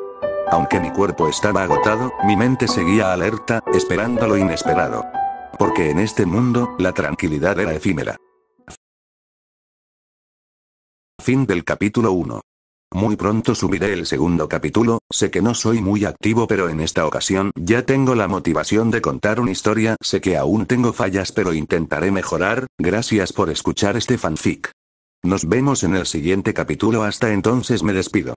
Aunque mi cuerpo estaba agotado, mi mente seguía alerta, esperando lo inesperado. Porque en este mundo, la tranquilidad era efímera. Fin del capítulo 1. Muy pronto subiré el segundo capítulo. Sé que no soy muy activo, pero en esta ocasión ya tengo la motivación de contar una historia. Sé que aún tengo fallas, pero intentaré mejorar. Gracias por escuchar este fanfic. Nos vemos en el siguiente capítulo. Hasta entonces me despido.